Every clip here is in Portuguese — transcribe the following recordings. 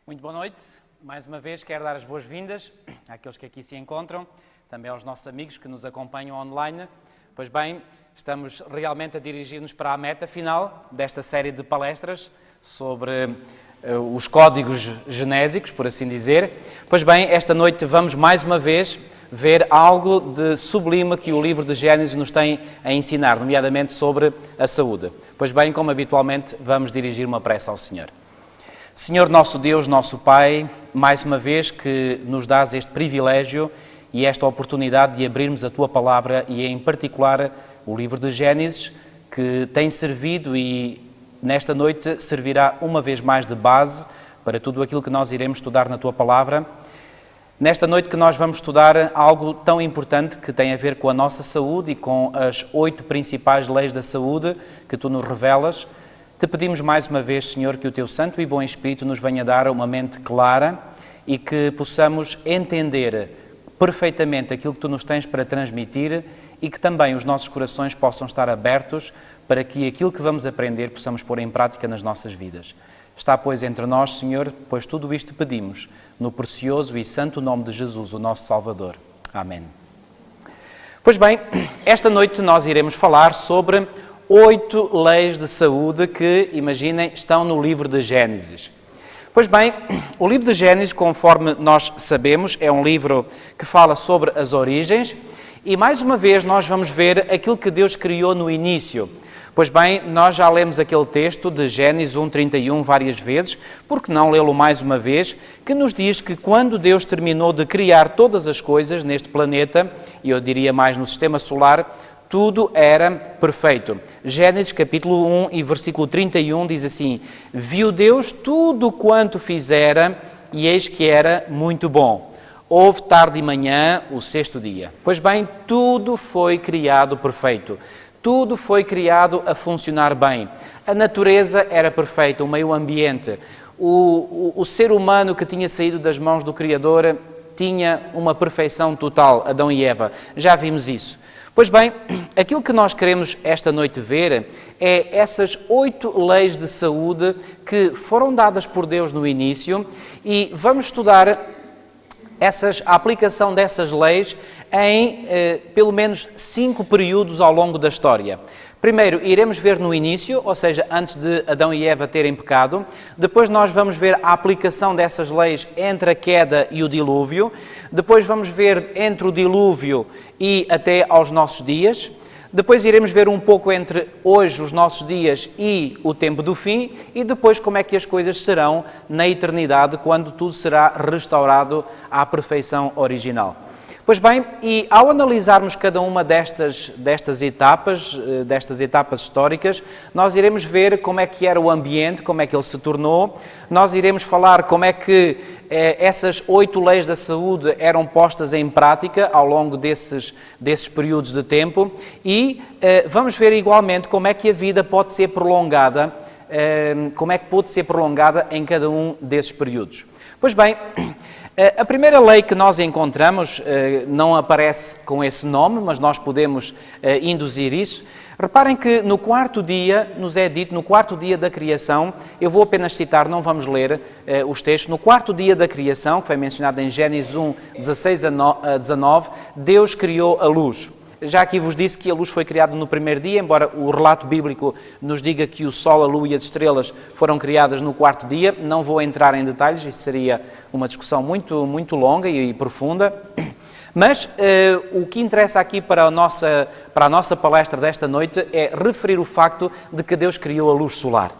Muito boa noite. Mais uma vez quero dar as boas-vindas àqueles que aqui se encontram, também aos nossos amigos que nos acompanham online. Pois bem, estamos realmente a dirigir-nos para a meta final desta série de palestras sobre os códigos genésicos, por assim dizer. Pois bem, esta noite vamos mais uma vez ver algo de sublime que o livro de Gênesis nos tem a ensinar, nomeadamente sobre a saúde. Pois bem, como habitualmente, vamos dirigir uma prece ao Senhor. Senhor nosso Deus, nosso Pai, mais uma vez que nos dás este privilégio e esta oportunidade de abrirmos a Tua Palavra e em particular o livro de Gênesis, que tem servido e nesta noite servirá uma vez mais de base para tudo aquilo que nós iremos estudar na Tua Palavra. Nesta noite que nós vamos estudar algo tão importante que tem a ver com a nossa saúde e com as 8 principais leis da saúde que Tu nos revelas. Te pedimos mais uma vez, Senhor, que o Teu Santo e Bom Espírito nos venha dar uma mente clara e que possamos entender perfeitamente aquilo que Tu nos tens para transmitir e que também os nossos corações possam estar abertos para que aquilo que vamos aprender possamos pôr em prática nas nossas vidas. Está, pois, entre nós, Senhor, pois tudo isto pedimos, no precioso e santo nome de Jesus, o nosso Salvador. Amém. Pois bem, esta noite nós iremos falar sobre 8 leis de saúde que, imaginem, estão no livro de Gênesis. Pois bem, o livro de Gênesis, conforme nós sabemos, é um livro que fala sobre as origens e, mais uma vez, nós vamos ver aquilo que Deus criou no início. Pois bem, nós já lemos aquele texto de Gênesis 1:31 várias vezes, por que não lê-lo mais uma vez, que nos diz que quando Deus terminou de criar todas as coisas neste planeta, e eu diria mais no sistema solar, tudo era perfeito. Gênesis capítulo 1 e versículo 31 diz assim: viu Deus tudo quanto fizera e eis que era muito bom. Houve tarde e manhã o 6º dia. Pois bem, tudo foi criado perfeito. Tudo foi criado a funcionar bem. A natureza era perfeita, o meio ambiente. O ser humano que tinha saído das mãos do Criador tinha uma perfeição total, Adão e Eva. Já vimos isso. Pois bem, aquilo que nós queremos esta noite ver é essas 8 leis de saúde que foram dadas por Deus no início e vamos estudar a aplicação dessas leis em pelo menos 5 períodos ao longo da história. Primeiro, iremos ver no início, ou seja, antes de Adão e Eva terem pecado. Depois nós vamos ver a aplicação dessas leis entre a queda e o dilúvio. Depois vamos ver entre o dilúvio e até aos nossos dias. Depois iremos ver um pouco entre hoje, os nossos dias e o tempo do fim. E depois como é que as coisas serão na eternidade, quando tudo será restaurado à perfeição original. Pois bem, e ao analisarmos cada uma destas etapas históricas, nós iremos ver como é que era o ambiente, como é que ele se tornou, nós iremos falar como é que essas 8 leis da saúde eram postas em prática ao longo desses períodos de tempo e vamos ver igualmente como é que a vida pode ser prolongada, em cada um desses períodos. Pois bem, a primeira lei que nós encontramos não aparece com esse nome, mas nós podemos induzir isso. Reparem que no 4º dia, nos é dito, no 4º dia da criação, eu vou apenas citar, não vamos ler os textos, no 4º dia da criação, que foi mencionado em Gênesis 1, 16 a 19, Deus criou a luz. Já aqui vos disse que a luz foi criada no 1º dia, embora o relato bíblico nos diga que o Sol, a Lua e as estrelas foram criadas no 4º dia. Não vou entrar em detalhes, isso seria uma discussão muito longa e profunda. Mas o que interessa aqui para a nossa palestra desta noite é referir o facto de que Deus criou a luz solar.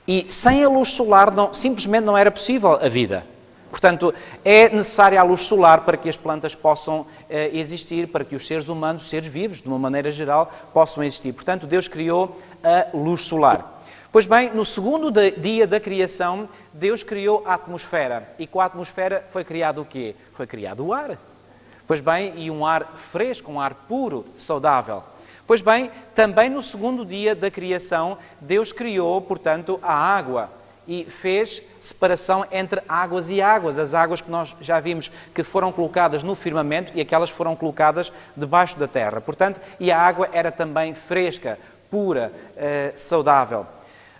E sem a luz solar simplesmente não era possível a vida. Portanto, é necessária a luz solar para que as plantas possam existir, para que os seres humanos, os seres vivos, de uma maneira geral, possam existir. Portanto, Deus criou a luz solar. Pois bem, no 2º dia da criação, Deus criou a atmosfera. E com a atmosfera foi criado o quê? Foi criado o ar. Pois bem, e um ar fresco, um ar puro, saudável. Pois bem, também no 2º dia da criação, Deus criou, portanto, a água. E fez separação entre águas e águas. As águas que nós já vimos que foram colocadas no firmamento e aquelas foram colocadas debaixo da terra. Portanto, e a água era também fresca, pura, saudável.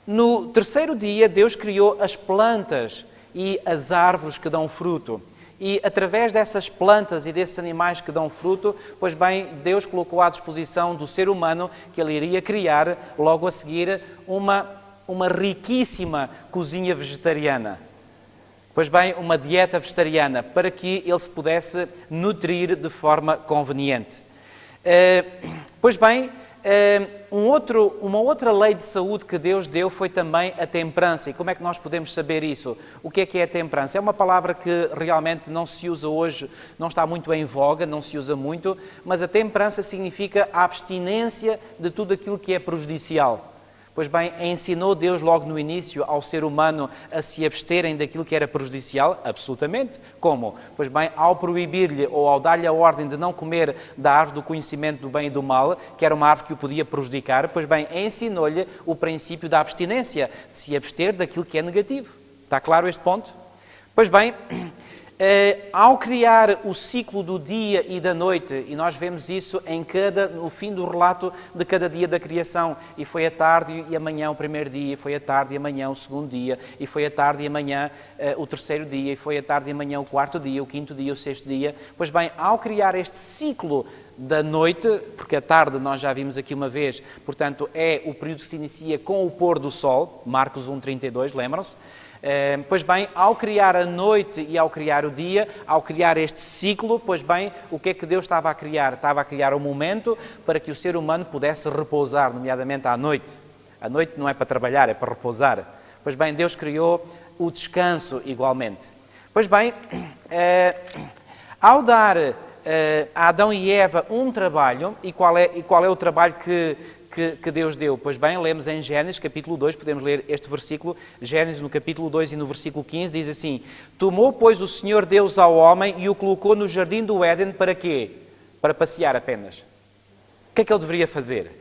No 3º dia, Deus criou as plantas e as árvores que dão fruto. E através dessas plantas e desses animais que dão fruto, pois bem, Deus colocou à disposição do ser humano que ele iria criar, logo a seguir, uma riquíssima cozinha vegetariana. Pois bem, uma dieta vegetariana, para que ele se pudesse nutrir de forma conveniente. Pois bem, uma outra lei de saúde que Deus deu foi também a temperança. E como é que nós podemos saber isso? O que é a temperança? É uma palavra que realmente não se usa hoje, não está muito em voga, não se usa muito, mas a temperança significa a abstinência de tudo aquilo que é prejudicial. Pois bem, ensinou Deus logo no início ao ser humano a se absterem daquilo que era prejudicial? Absolutamente. Como? Pois bem, ao proibir-lhe ou ao dar-lhe a ordem de não comer da árvore do conhecimento do bem e do mal, que era uma árvore que o podia prejudicar, pois bem, ensinou-lhe o princípio da abstinência, de se abster daquilo que é negativo. Está claro este ponto? Pois bem, ao criar o ciclo do dia e da noite, e nós vemos isso no fim do relato de cada dia da criação, e foi a tarde e amanhã o primeiro dia, e foi a tarde e amanhã o segundo dia, e foi a tarde e amanhã o terceiro dia, e foi a tarde e amanhã o quarto dia, o quinto dia, o sexto dia. Pois bem, ao criar este ciclo da noite, porque a tarde nós já vimos aqui uma vez, portanto é o período que se inicia com o pôr do sol, Marcos 1:32, lembram-se? Pois bem, ao criar a noite e ao criar o dia, ao criar este ciclo, pois bem, o que é que Deus estava a criar? Estava a criar um momento para que o ser humano pudesse repousar, nomeadamente à noite. A noite não é para trabalhar, é para repousar. Pois bem, Deus criou o descanso igualmente. Pois bem, ao dar a Adão e Eva um trabalho, e qual é o trabalho que Deus deu? Pois bem, lemos em Gênesis, capítulo 2, podemos ler este versículo, Gênesis no capítulo 2 e no versículo 15, diz assim: Tomou, pois, o Senhor Deus ao homem e o colocou no jardim do Éden para quê? Para passear apenas. O que é que ele deveria fazer?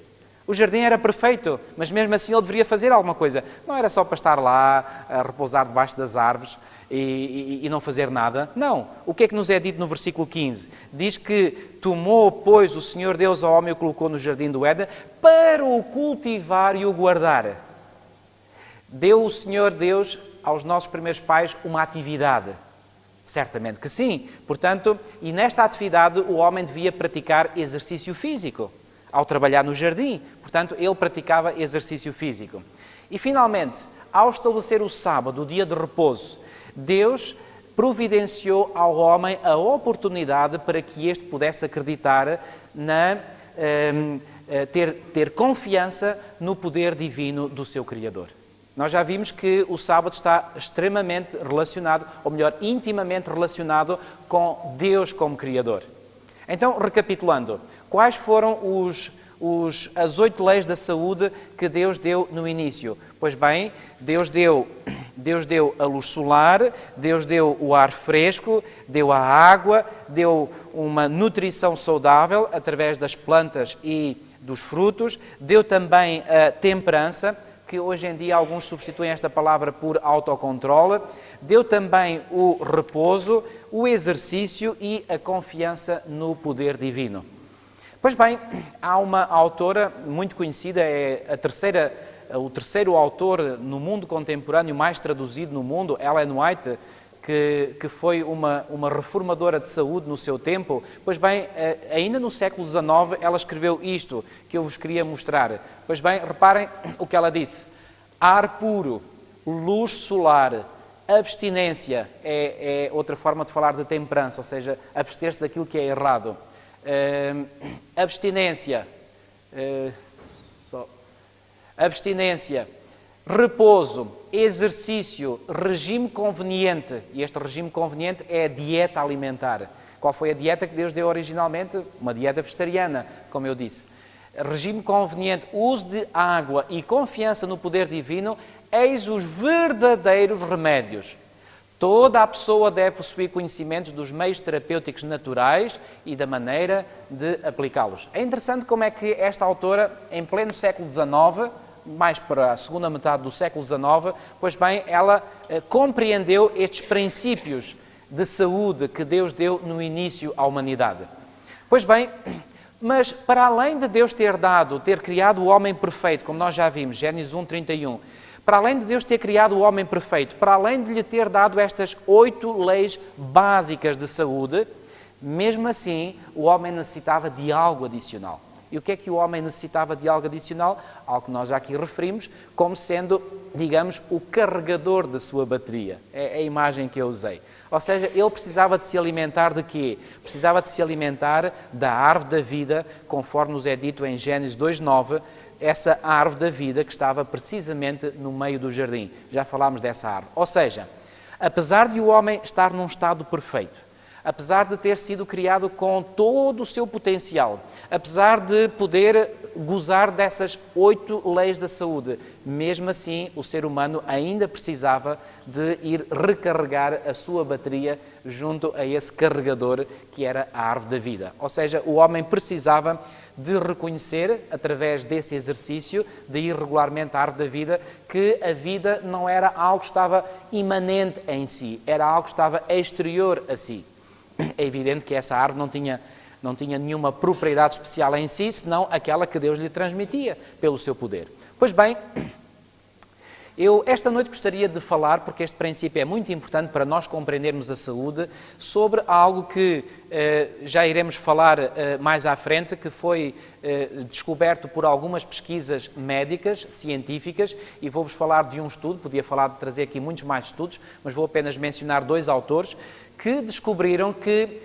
O jardim era perfeito, mas mesmo assim ele deveria fazer alguma coisa. Não era só para estar lá, a repousar debaixo das árvores e não fazer nada. Não. O que é que nos é dito no versículo 15? Diz que tomou, pois, o Senhor Deus ao homem e o colocou no jardim do Éden para o cultivar e o guardar. Deu o Senhor Deus aos nossos primeiros pais uma atividade. Certamente que sim. Portanto, e nesta atividade o homem devia praticar exercício físico. Ao trabalhar no jardim, portanto, ele praticava exercício físico. E, finalmente, ao estabelecer o sábado, o dia de repouso, Deus providenciou ao homem a oportunidade para que este pudesse acreditar ter confiança no poder divino do seu Criador. Nós já vimos que o sábado está extremamente relacionado, ou melhor, intimamente relacionado com Deus como Criador. Então, recapitulando, quais foram as 8 leis da saúde que Deus deu no início? Pois bem, Deus deu a luz solar, Deus deu o ar fresco, deu a água, deu uma nutrição saudável através das plantas e dos frutos, deu também a temperança, que hoje em dia alguns substituem esta palavra por autocontrole, deu também o repouso, o exercício e a confiança no poder divino. Pois bem, há uma autora muito conhecida, é o terceiro autor no mundo contemporâneo mais traduzido no mundo, Ellen White, que foi uma reformadora de saúde no seu tempo. Pois bem, ainda no século XIX ela escreveu isto que eu vos queria mostrar. Pois bem, reparem o que ela disse: ar puro, luz solar, abstinência, é outra forma de falar de temperança, ou seja, abster-se daquilo que é errado. Abstinência, repouso, exercício, regime conveniente. E este regime conveniente é a dieta alimentar. Qual foi a dieta que Deus deu originalmente? Uma dieta vegetariana, como eu disse. Regime conveniente, uso de água e confiança no poder divino, eis os verdadeiros remédios. Toda a pessoa deve possuir conhecimentos dos meios terapêuticos naturais e da maneira de aplicá-los. É interessante como é que esta autora, em pleno século XIX, mais para a segunda metade do século XIX, pois bem, ela compreendeu estes princípios de saúde que Deus deu no início à humanidade. Pois bem, mas para além de Deus ter criado o homem perfeito, como nós já vimos, Gênesis 1:31, para além de Deus ter criado o homem perfeito, para além de lhe ter dado estas 8 leis básicas de saúde, mesmo assim o homem necessitava de algo adicional. E o que é que o homem necessitava de algo adicional? Algo que nós já aqui referimos, como sendo, digamos, o carregador da sua bateria. É a imagem que eu usei. Ou seja, ele precisava de se alimentar de quê? Precisava de se alimentar da árvore da vida, conforme nos é dito em Gênesis 2:9, essa árvore da vida que estava precisamente no meio do jardim. Já falámos dessa árvore. Ou seja, apesar de o homem estar num estado perfeito, apesar de ter sido criado com todo o seu potencial, apesar de poder gozar dessas 8 leis da saúde, mesmo assim o ser humano ainda precisava de ir recarregar a sua bateria junto a esse carregador que era a árvore da vida. Ou seja, o homem precisava de reconhecer, através desse exercício, de ir regularmente à árvore da vida, que a vida não era algo que estava imanente em si, era algo que estava exterior a si. É evidente que essa árvore não tinha nenhuma propriedade especial em si, senão aquela que Deus lhe transmitia pelo seu poder. Pois bem, eu esta noite gostaria de falar, porque este princípio é muito importante para nós compreendermos a saúde, sobre algo que já iremos falar mais à frente, que foi descoberto por algumas pesquisas médicas, científicas, e vou-vos falar de um estudo, podia falar de trazer aqui muitos mais estudos, mas vou apenas mencionar 2 autores, que descobriram que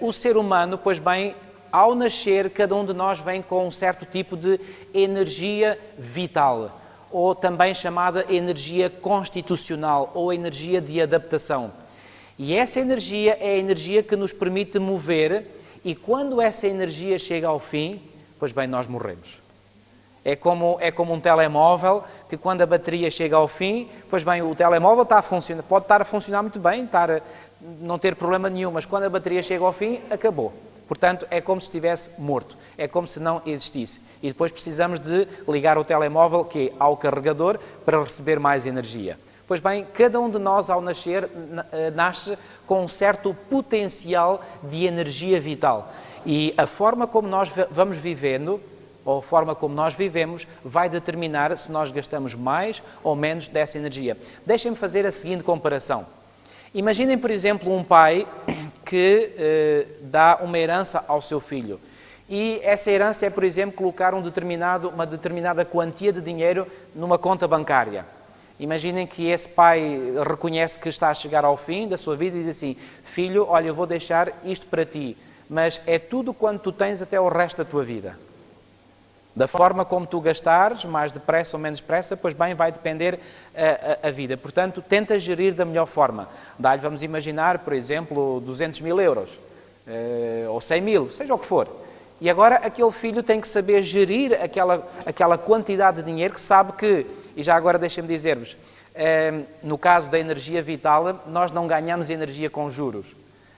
o ser humano, pois bem, ao nascer, cada um de nós vem com um certo tipo de energia vital, ou também chamada energia constitucional, ou energia de adaptação. E essa energia é a energia que nos permite mover, e quando essa energia chega ao fim, pois bem, nós morremos. É como um telemóvel, que quando a bateria chega ao fim, pois bem, o telemóvel está a funcionar, pode estar a funcionar muito bem, não ter problema nenhum, mas quando a bateria chega ao fim, acabou. Portanto, é como se estivesse morto, é como se não existisse. E depois precisamos de ligar o telemóvel ao carregador para receber mais energia. Pois bem, cada um de nós ao nascer, nasce com um certo potencial de energia vital. E a forma como nós vamos vivendo, ou a forma como nós vivemos, vai determinar se nós gastamos mais ou menos dessa energia. Deixem-me fazer a seguinte comparação. Imaginem, por exemplo, um pai que dá uma herança ao seu filho. E essa herança é, por exemplo, colocar uma determinada quantia de dinheiro numa conta bancária. Imaginem que esse pai reconhece que está a chegar ao fim da sua vida e diz assim: filho, olha, eu vou deixar isto para ti, mas é tudo quanto tu tens até o resto da tua vida. Da forma como tu gastares, mais depressa ou menos depressa, pois bem, vai depender a vida. Portanto, tenta gerir da melhor forma. Dá-lhe, vamos imaginar, por exemplo, 200 mil euros, ou 100 mil, seja o que for. E agora aquele filho tem que saber gerir aquela quantidade de dinheiro que sabe que, e já agora deixem-me dizer-vos, no caso da energia vital, nós não ganhamos energia com juros.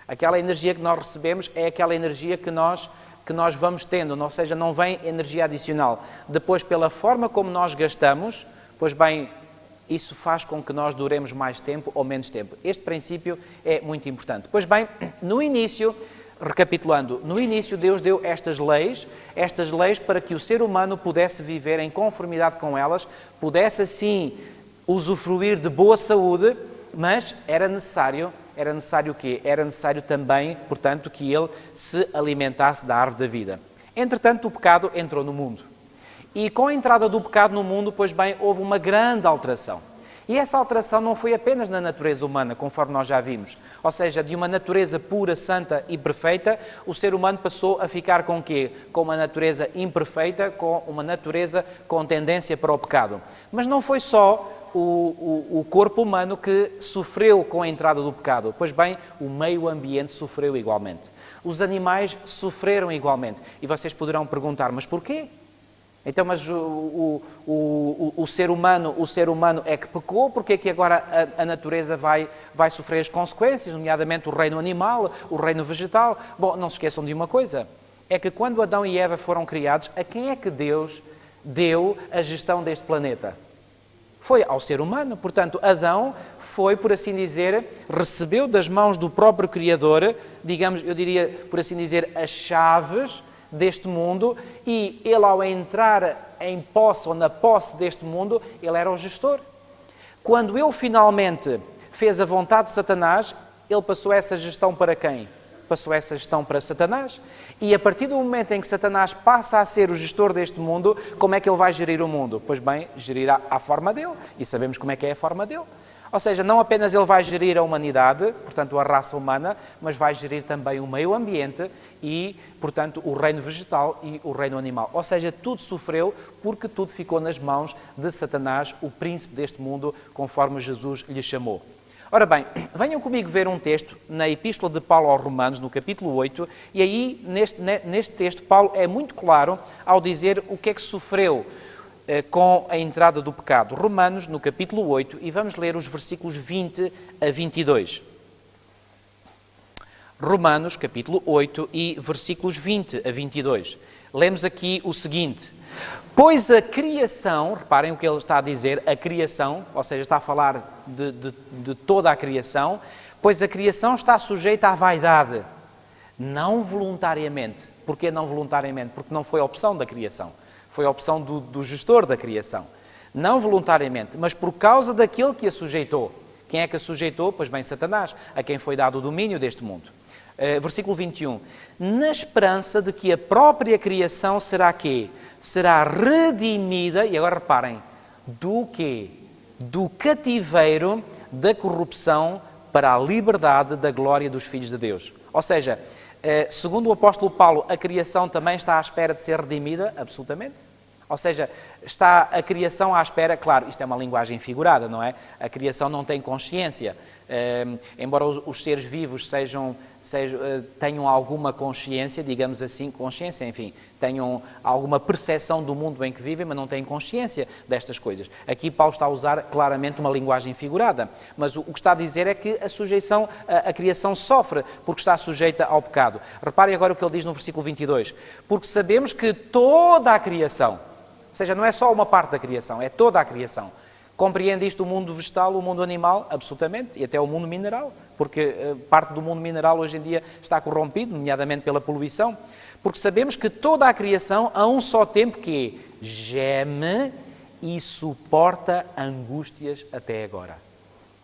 Aquela energia que nós recebemos é aquela energia que nós vamos tendo, ou seja, não vem energia adicional. Depois, pela forma como nós gastamos, pois bem, isso faz com que nós duremos mais tempo ou menos tempo. Este princípio é muito importante. Pois bem, no início, recapitulando, no início Deus deu estas leis para que o ser humano pudesse viver em conformidade com elas, pudesse assim usufruir de boa saúde, mas era necessário o quê? Era necessário também, portanto, que ele se alimentasse da árvore da vida. Entretanto, o pecado entrou no mundo. E com a entrada do pecado no mundo, pois bem, houve uma grande alteração. E essa alteração não foi apenas na natureza humana, conforme nós já vimos. Ou seja, de uma natureza pura, santa e perfeita, o ser humano passou a ficar com o quê? Com uma natureza imperfeita, com uma natureza com tendência para o pecado. Mas não foi só o corpo humano que sofreu com a entrada do pecado. Pois bem, o meio ambiente sofreu igualmente. Os animais sofreram igualmente. E vocês poderão perguntar, mas porquê? Então, mas o ser humano é que pecou, porque é que agora a natureza vai sofrer as consequências, nomeadamente o reino animal, o reino vegetal? Bom, não se esqueçam de uma coisa, é que quando Adão e Eva foram criados, a quem é que Deus deu a gestão deste planeta? Foi ao ser humano. Portanto, Adão foi, por assim dizer, recebeu das mãos do próprio Criador, digamos, eu diria, por assim dizer, as chaves deste mundo, e ele, ao entrar em posse ou na posse deste mundo, ele era o gestor. quando ele finalmente fez a vontade de Satanás, ele passou essa gestão para quem? Passou essa gestão para Satanás. E a partir do momento em que Satanás passa a ser o gestor deste mundo, como é que ele vai gerir o mundo? Pois bem, gerir à forma dele. E sabemos como é que é a forma dele. Ou seja, não apenas ele vai gerir a humanidade, portanto a raça humana, mas vai gerir também o meio ambiente e, portanto, o reino vegetal e o reino animal. Ou seja, tudo sofreu porque tudo ficou nas mãos de Satanás, o príncipe deste mundo, conforme Jesus lhe chamou. Ora bem, venham comigo ver um texto na Epístola de Paulo aos Romanos, no capítulo 8, e aí, neste texto, Paulo é muito claro ao dizer o que é que sofreu com a entrada do pecado. Romanos, no capítulo 8, e vamos ler os versículos 20 a 22. Romanos, capítulo 8 e versículos 20 a 22. Lemos aqui o seguinte: pois a criação, reparem o que ele está a dizer, a criação, ou seja, está a falar de toda a criação, pois a criação está sujeita à vaidade, não voluntariamente. Porquê não voluntariamente? Porque não foi a opção da criação, foi a opção do gestor da criação. Não voluntariamente, mas por causa daquele que a sujeitou. Quem é que a sujeitou? Pois bem, Satanás, a quem foi dado o domínio deste mundo. Versículo 21. Na esperança de que a própria criação será quê? Será redimida, e agora reparem, do quê? Do cativeiro da corrupção para a liberdade da glória dos filhos de Deus. Ou seja, segundo o apóstolo Paulo, a criação também está à espera de ser redimida, absolutamente. Ou seja, está a criação à espera, claro, isto é uma linguagem figurada, não é? A criação não tem consciência. Embora os seres vivos tenham alguma consciência, digamos assim, consciência, enfim, tenham alguma percepção do mundo em que vivem, mas não têm consciência destas coisas. Aqui Paulo está a usar claramente uma linguagem figurada, mas o que está a dizer é que a sujeição, a criação sofre porque está sujeita ao pecado. Reparem agora o que ele diz no versículo 22. Porque sabemos que toda a criação, ou seja, não é só uma parte da criação, é toda a criação. Compreende isto o mundo vegetal, o mundo animal? Absolutamente. E até o mundo mineral. Porque parte do mundo mineral hoje em dia está corrompido, nomeadamente pela poluição. Porque sabemos que toda a criação, a um só tempo, que geme e suporta angústias até agora.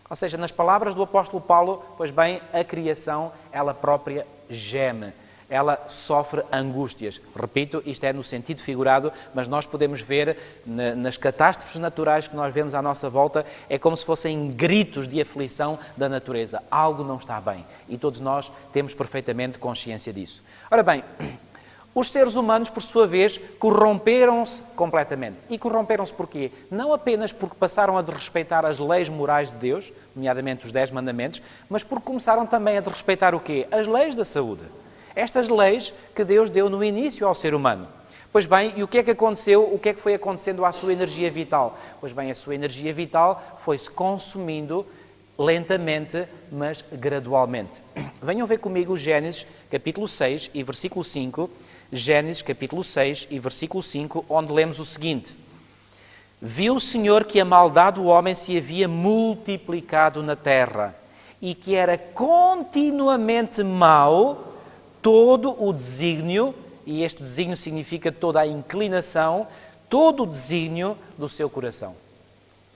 Ou seja, nas palavras do apóstolo Paulo, pois bem, a criação, ela própria geme. Ela sofre angústias. Repito, isto é no sentido figurado, mas nós podemos ver nas catástrofes naturais que nós vemos à nossa volta, é como se fossem gritos de aflição da natureza. Algo não está bem. E todos nós temos perfeitamente consciência disso. Ora bem, os seres humanos, por sua vez, corromperam-se completamente. E corromperam-se porquê? Não apenas porque passaram a desrespeitar as leis morais de Deus, nomeadamente os 10 mandamentos, mas porque começaram também a desrespeitar o quê? As leis da saúde. Estas leis que Deus deu no início ao ser humano. Pois bem, e o que é que aconteceu? O que é que foi acontecendo à sua energia vital? Pois bem, a sua energia vital foi-se consumindo lentamente, mas gradualmente. Venham ver comigo Gênesis, capítulo 6 e versículo 5. Gênesis, capítulo 6 e versículo 5, onde lemos o seguinte. Viu o Senhor que a maldade do homem se havia multiplicado na terra e que era continuamente mau todo o desígnio, e este desígnio significa toda a inclinação, todo o desígnio do seu coração.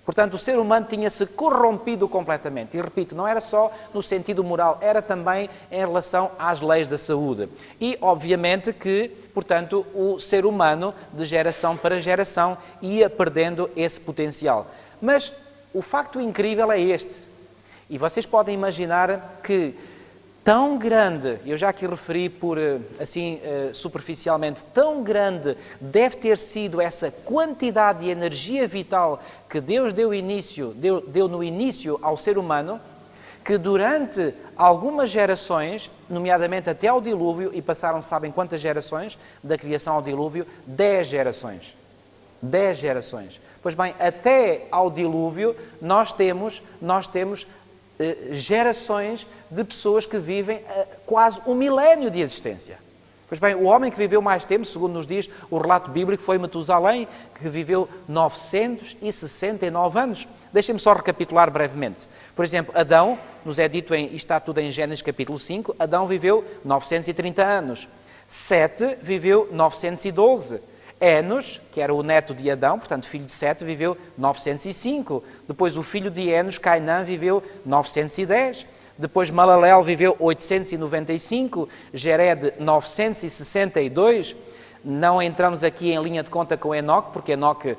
Portanto, o ser humano tinha-se corrompido completamente. E repito, não era só no sentido moral, era também em relação às leis da saúde. E, obviamente, que, portanto, o ser humano, de geração para geração, ia perdendo esse potencial. Mas o facto incrível é este. E vocês podem imaginar que tão grande, eu já aqui referi superficialmente, tão grande deve ter sido essa quantidade de energia vital que Deus deu no início ao ser humano, que durante algumas gerações, nomeadamente até ao dilúvio, e passaram, sabem quantas gerações da criação ao dilúvio? 10 gerações. 10 gerações. Pois bem, até ao dilúvio nós temos gerações de pessoas que vivem quase 1 milénio de existência. Pois bem, o homem que viveu mais tempo, segundo nos diz o relato bíblico, foi Matusalém, que viveu 969 anos. Deixem-me só recapitular brevemente. Por exemplo, Adão, nos é dito, isto está tudo em Gênesis capítulo 5, Adão viveu 930 anos. Sete viveu 912. Enos, que era o neto de Adão, portanto filho de Sete, viveu 905. Depois o filho de Enos, Cainã, viveu 910. Depois Malalel viveu 895, Jered 962. Não entramos aqui em linha de conta com Enoque, porque Enoque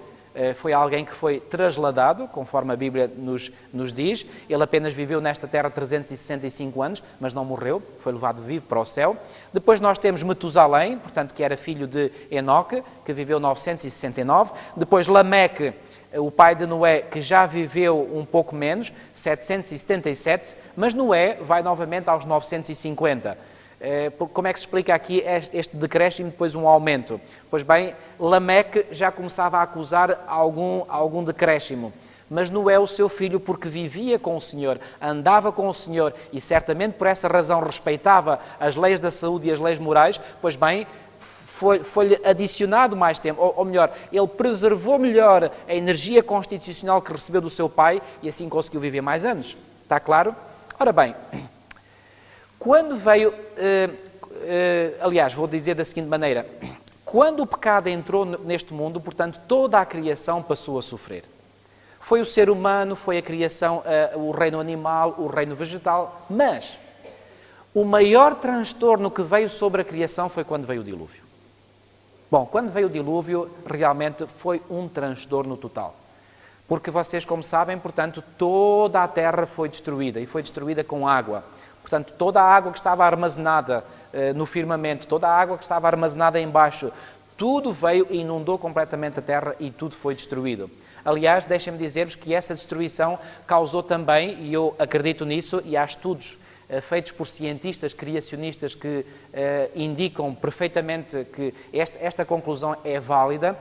foi alguém que foi trasladado, conforme a Bíblia nos diz. Ele apenas viveu nesta terra 365 anos, mas não morreu, foi levado vivo para o céu. Depois nós temos Metusalém, portanto, que era filho de Enoque, que viveu 969. Depois Lameque, o pai de Noé, que já viveu um pouco menos, 777, mas Noé vai novamente aos 950. Como é que se explica aqui este decréscimo e depois um aumento? Pois bem, Lameque já começava a acusar algum decréscimo, mas Noé, o seu filho, porque vivia com o Senhor, andava com o Senhor e certamente por essa razão respeitava as leis da saúde e as leis morais, pois bem, foi-lhe adicionado mais tempo, ou melhor, ele preservou melhor a energia constitucional que recebeu do seu pai e assim conseguiu viver mais anos. Está claro? Ora bem, quando veio, aliás, vou dizer da seguinte maneira, quando o pecado entrou neste mundo, portanto, toda a criação passou a sofrer. Foi o ser humano, foi a criação, o reino animal, o reino vegetal, mas o maior transtorno que veio sobre a criação foi quando veio o dilúvio. Bom, quando veio o dilúvio, realmente foi um transtorno total. Porque vocês, como sabem, portanto, toda a terra foi destruída, e foi destruída com água. Portanto, toda a água que estava armazenada no firmamento, toda a água que estava armazenada em baixo, tudo veio e inundou completamente a terra e tudo foi destruído. Aliás, deixem-me dizer-vos que essa destruição causou também, e eu acredito nisso, e há estudos feitos por cientistas criacionistas que indicam perfeitamente que esta conclusão é válida.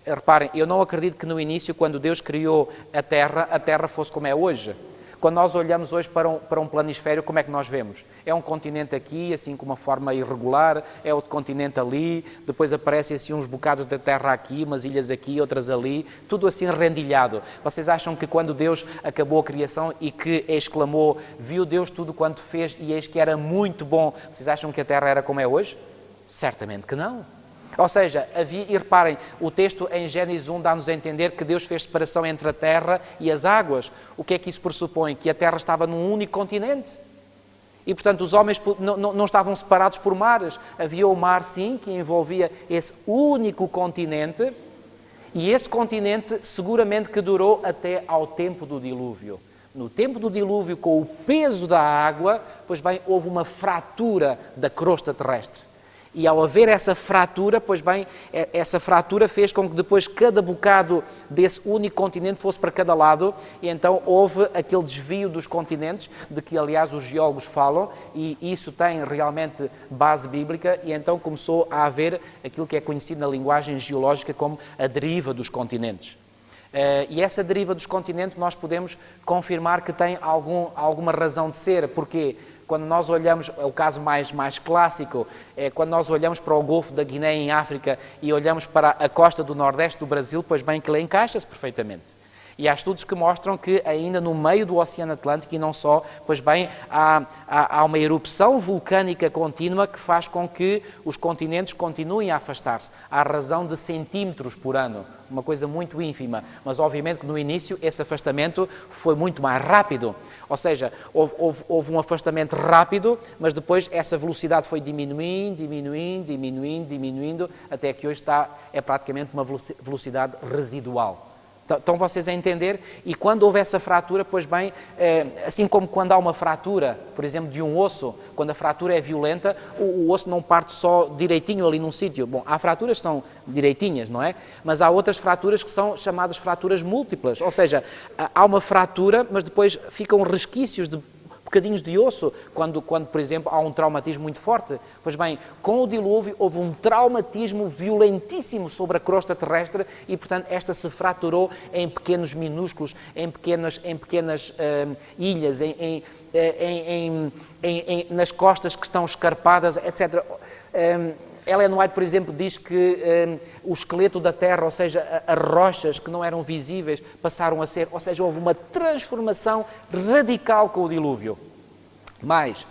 Reparem, eu não acredito que no início, quando Deus criou a terra fosse como é hoje. Quando nós olhamos hoje para um planisfério, como é que nós vemos? É um continente aqui, assim com uma forma irregular, é outro continente ali, depois aparecem assim uns bocados da terra aqui, umas ilhas aqui, outras ali, tudo assim rendilhado. Vocês acham que quando Deus acabou a criação e que exclamou, viu Deus tudo quanto fez e eis que era muito bom, vocês acham que a terra era como é hoje? Certamente que não. Ou seja, havia, e reparem, o texto em Gênesis 1 dá-nos a entender que Deus fez separação entre a terra e as águas. O que é que isso pressupõe? Que a terra estava num único continente. E, portanto, os homens não estavam separados por mares. Havia o mar, sim, que envolvia esse único continente. E esse continente seguramente que durou até ao tempo do dilúvio. No tempo do dilúvio, com o peso da água, pois bem, houve uma fratura da crosta terrestre. E ao haver essa fratura, pois bem, essa fratura fez com que depois cada bocado desse único continente fosse para cada lado, e então houve aquele desvio dos continentes, de que aliás os geólogos falam, e isso tem realmente base bíblica, e então começou a haver aquilo que é conhecido na linguagem geológica como a deriva dos continentes. E essa deriva dos continentes nós podemos confirmar que tem alguma razão de ser. Porquê? Quando nós olhamos, é o caso mais clássico, é quando nós olhamos para o Golfo da Guiné em África e olhamos para a costa do Nordeste do Brasil, pois bem que lá encaixa-se perfeitamente. E há estudos que mostram que ainda no meio do Oceano Atlântico e não só, pois bem, há uma erupção vulcânica contínua que faz com que os continentes continuem a afastar-se, à razão de centímetros por ano, uma coisa muito ínfima, mas obviamente que no início esse afastamento foi muito mais rápido, ou seja, houve um afastamento rápido, mas depois essa velocidade foi diminuindo, até que hoje é praticamente uma velocidade residual. Estão vocês a entender? E quando houve essa fratura, pois bem, assim como quando há uma fratura, por exemplo, de um osso, quando a fratura é violenta, o osso não parte só direitinho ali num sítio. Bom, há fraturas que são direitinhas, não é? Mas há outras fraturas que são chamadas fraturas múltiplas, ou seja, há uma fratura, mas depois ficam resquícios de bocadinhos de osso, quando, por exemplo, há um traumatismo muito forte. Pois bem, com o dilúvio houve um traumatismo violentíssimo sobre a crosta terrestre e, portanto, esta se fraturou em pequenos minúsculos, em pequenas ilhas, nas costas que estão escarpadas, etc. Ellen White, por exemplo, diz que o esqueleto da Terra, ou seja, as rochas que não eram visíveis, passaram a ser, ou seja, houve uma transformação radical com o dilúvio. Mas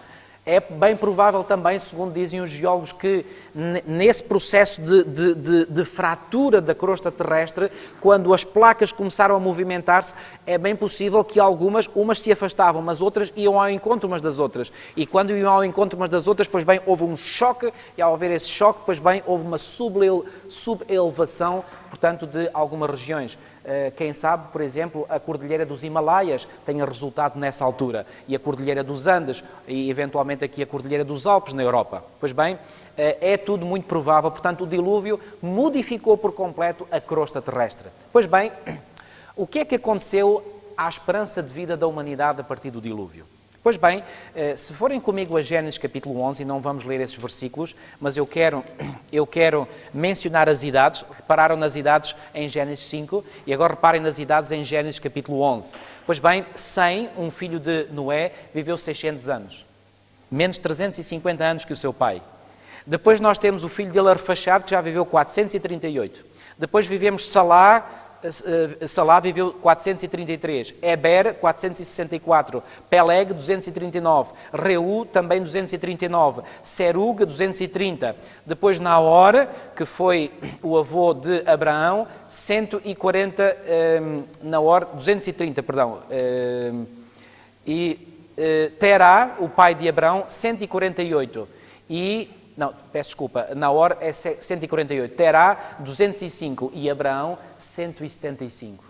É bem provável também, segundo dizem os geólogos, que nesse processo de fratura da crosta terrestre, quando as placas começaram a movimentar-se, é bem possível que umas se afastavam, mas outras iam ao encontro umas das outras. E quando iam ao encontro umas das outras, pois bem, houve um choque, e ao haver esse choque, pois bem, houve uma subelevação, portanto, de algumas regiões. Quem sabe, por exemplo, a Cordilheira dos Himalaias tenha resultado nessa altura, e a Cordilheira dos Andes, e eventualmente aqui a Cordilheira dos Alpes na Europa. Pois bem, é tudo muito provável, portanto o dilúvio modificou por completo a crosta terrestre. Pois bem, o que é que aconteceu à esperança de vida da humanidade a partir do dilúvio? Pois bem, se forem comigo a Gênesis capítulo 11, e não vamos ler esses versículos, mas eu quero mencionar as idades. Repararam nas idades em Gênesis 5 e agora reparem nas idades em Gênesis capítulo 11. Pois bem, Sem, um filho de Noé, viveu 600 anos, menos 350 anos que o seu pai. Depois nós temos o filho dele, Arfaxade, que já viveu 438. Depois vivemos Salá viveu 433, Eber 464, Peleg 239, Reu também 239, Serug 230, depois Naor, que foi o avô de Abraão, 140, Naor 230, perdão, e Terá, o pai de Abraão, 148, não, peço desculpa, Naor é 148, Terá 205 e Abraão 175.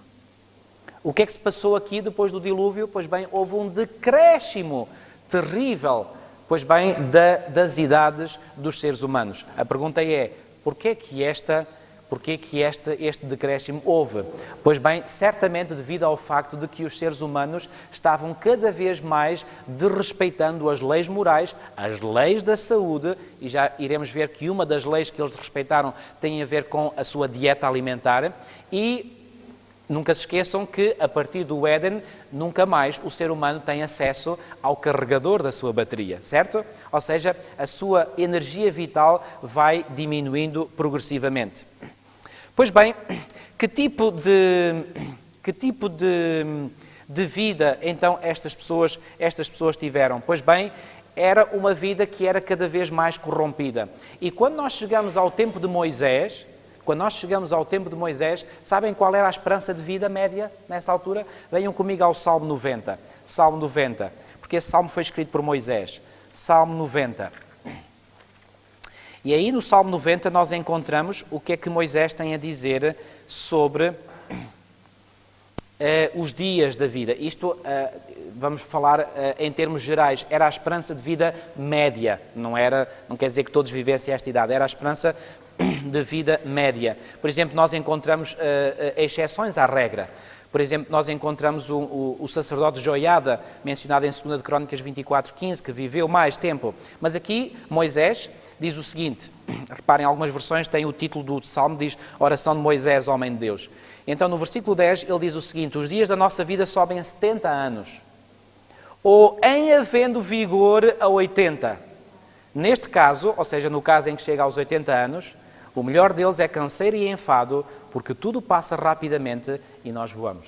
O que é que se passou aqui depois do dilúvio? Pois bem, houve um decréscimo terrível, pois bem, das idades dos seres humanos. A pergunta é, porquê que este decréscimo houve? Pois bem, certamente devido ao facto de que os seres humanos estavam cada vez mais desrespeitando as leis morais, as leis da saúde, e já iremos ver que uma das leis que eles respeitaram tem a ver com a sua dieta alimentar, e nunca se esqueçam que a partir do Éden, nunca mais o ser humano tem acesso ao carregador da sua bateria, certo? Ou seja, a sua energia vital vai diminuindo progressivamente. Pois bem, que tipo de vida então estas pessoas tiveram? Pois bem, era uma vida que era cada vez mais corrompida. E quando nós chegamos ao tempo de Moisés, sabem qual era a esperança de vida média nessa altura? Venham comigo ao Salmo 90. Salmo 90, porque esse salmo foi escrito por Moisés. Salmo 90. E aí no Salmo 90 nós encontramos o que é que Moisés tem a dizer sobre os dias da vida. Isto, vamos falar em termos gerais, era a esperança de vida média, não quer dizer que todos vivessem esta idade, era a esperança de vida média. Por exemplo, nós encontramos exceções à regra. Por exemplo, nós encontramos o sacerdote Joiada, mencionado em 2 de Crónicas 24:15, que viveu mais tempo. Mas aqui, Moisés diz o seguinte, reparem, algumas versões têm o título do Salmo, diz Oração de Moisés, homem de Deus. Então, no versículo 10, ele diz o seguinte, os dias da nossa vida sobem a 70 anos, ou em havendo vigor a 80. Neste caso, ou seja, no caso em que chega aos 80 anos, o melhor deles é canseiro e enfado, porque tudo passa rapidamente e nós voamos.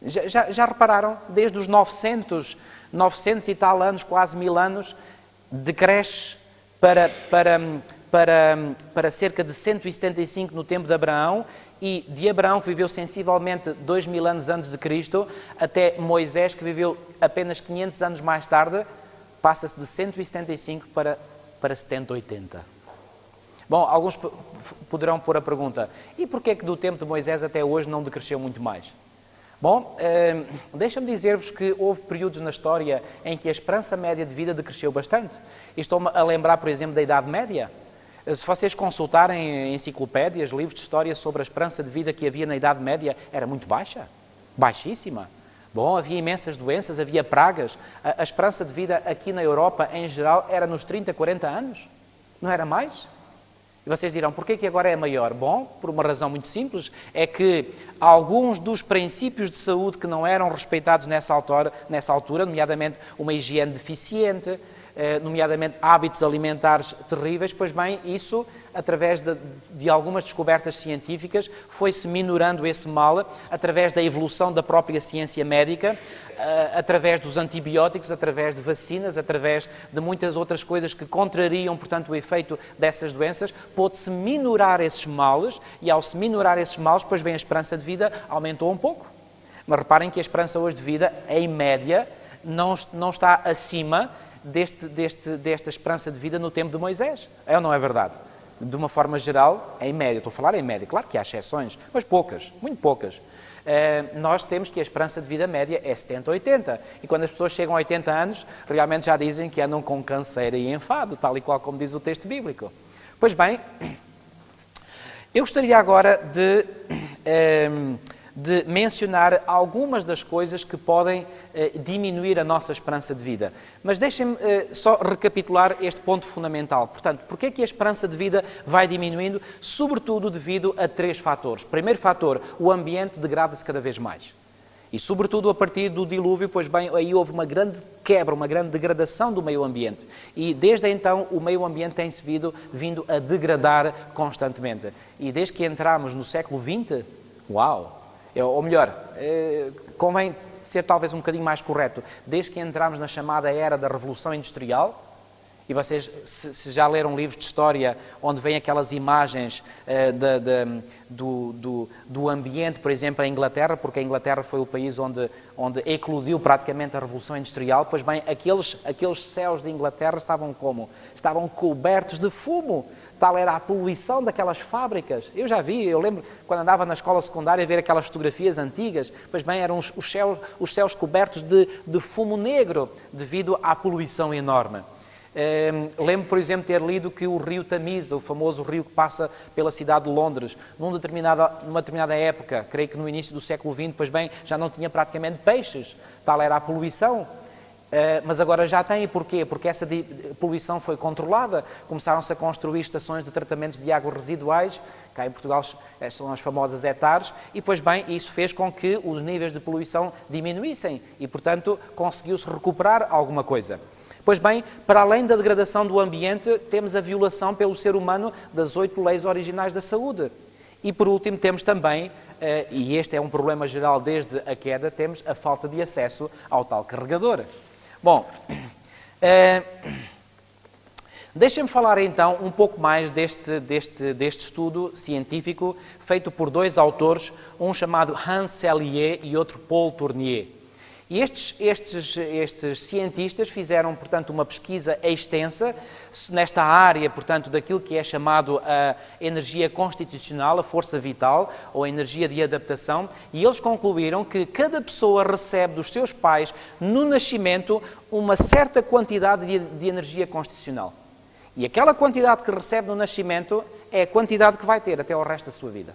Já repararam? Desde os 900 e tal anos, quase 1000 anos, decresce para cerca de 175 no tempo de Abraão, e de Abraão, que viveu sensivelmente 2000 anos antes de Cristo, até Moisés, que viveu apenas 500 anos mais tarde, passa-se de 175 para 70, 80. Bom, alguns poderão pôr a pergunta, e porquê é que do tempo de Moisés até hoje não decresceu muito mais? Bom, deixa-me dizer-vos que houve períodos na história em que a esperança média de vida decresceu bastante. E estou-me a lembrar, por exemplo, da Idade Média. Se vocês consultarem enciclopédias, livros de história sobre a esperança de vida que havia na Idade Média, era muito baixa, baixíssima. Bom, havia imensas doenças, havia pragas. A esperança de vida aqui na Europa, em geral, era nos 30, 40 anos. Não era mais? E vocês dirão, porquê que agora é maior? Bom, por uma razão muito simples, é que alguns dos princípios de saúde que não eram respeitados nessa altura, nomeadamente uma higiene deficiente, nomeadamente hábitos alimentares terríveis, pois bem, isso, através de algumas descobertas científicas, foi-se minorando esse mal, através da evolução da própria ciência médica, através dos antibióticos, através de vacinas, através de muitas outras coisas que contrariam, portanto, o efeito dessas doenças, pôde-se minorar esses males, e ao se minorar esses males, pois bem, a esperança de vida aumentou um pouco. Mas reparem que a esperança hoje de vida, em média, não está acima desta esperança de vida no tempo de Moisés. É ou não é verdade? De uma forma geral, em média. Estou a falar em média. Claro que há exceções, mas poucas, muito poucas. Nós temos que a esperança de vida média é 70, 80. E quando as pessoas chegam a 80 anos, realmente já dizem que andam com canseira e enfado, tal e qual como diz o texto bíblico. Pois bem, eu gostaria agora de mencionar algumas das coisas que podem diminuir a nossa esperança de vida. Mas deixem-me só recapitular este ponto fundamental. Portanto, porquê é que a esperança de vida vai diminuindo? Sobretudo devido a 3 fatores. Primeiro fator, o ambiente degrada-se cada vez mais. E sobretudo a partir do dilúvio, pois bem, aí houve uma grande quebra, uma grande degradação do meio ambiente. E desde então o meio ambiente tem-se vindo a degradar constantemente. E desde que entramos no século XX, uau! Ou melhor, convém ser talvez um bocadinho mais correto, desde que entramos na chamada era da Revolução Industrial, e vocês se já leram livros de história onde vêm aquelas imagens do ambiente, por exemplo, em Inglaterra, porque a Inglaterra foi o país onde eclodiu praticamente a Revolução Industrial, pois bem, aqueles céus de Inglaterra estavam como? Estavam cobertos de fumo. Tal era a poluição daquelas fábricas. Eu lembro, quando andava na escola secundária, ver aquelas fotografias antigas, pois bem, eram os céus cobertos de fumo negro, devido à poluição enorme. Lembro, por exemplo, ter lido que o rio Tamisa, o famoso rio que passa pela cidade de Londres, numa determinada época, creio que no início do século XX, pois bem, já não tinha praticamente peixes. Tal era a poluição. Mas agora já tem. Porquê? Porque essa poluição foi controlada. Começaram-se a construir estações de tratamento de águas residuais, cá em Portugal são as famosas hectares, e pois bem, isso fez com que os níveis de poluição diminuíssem e, portanto, conseguiu-se recuperar alguma coisa. Pois bem, para além da degradação do ambiente, temos a violação pelo ser humano das 8 leis originais da saúde. E por último temos também, e este é um problema geral desde a queda, temos a falta de acesso ao tal carregador. Bom, deixem-me falar então um pouco mais deste estudo científico feito por 2 autores, um chamado Hans Selye e outro Paul Tournier. E estes cientistas fizeram, portanto, uma pesquisa extensa nesta área, portanto, daquilo que é chamado a energia constitucional, a força vital, ou a energia de adaptação, e eles concluíram que cada pessoa recebe dos seus pais, no nascimento, uma certa quantidade de energia constitucional. E aquela quantidade que recebe no nascimento é a quantidade que vai ter até ao resto da sua vida.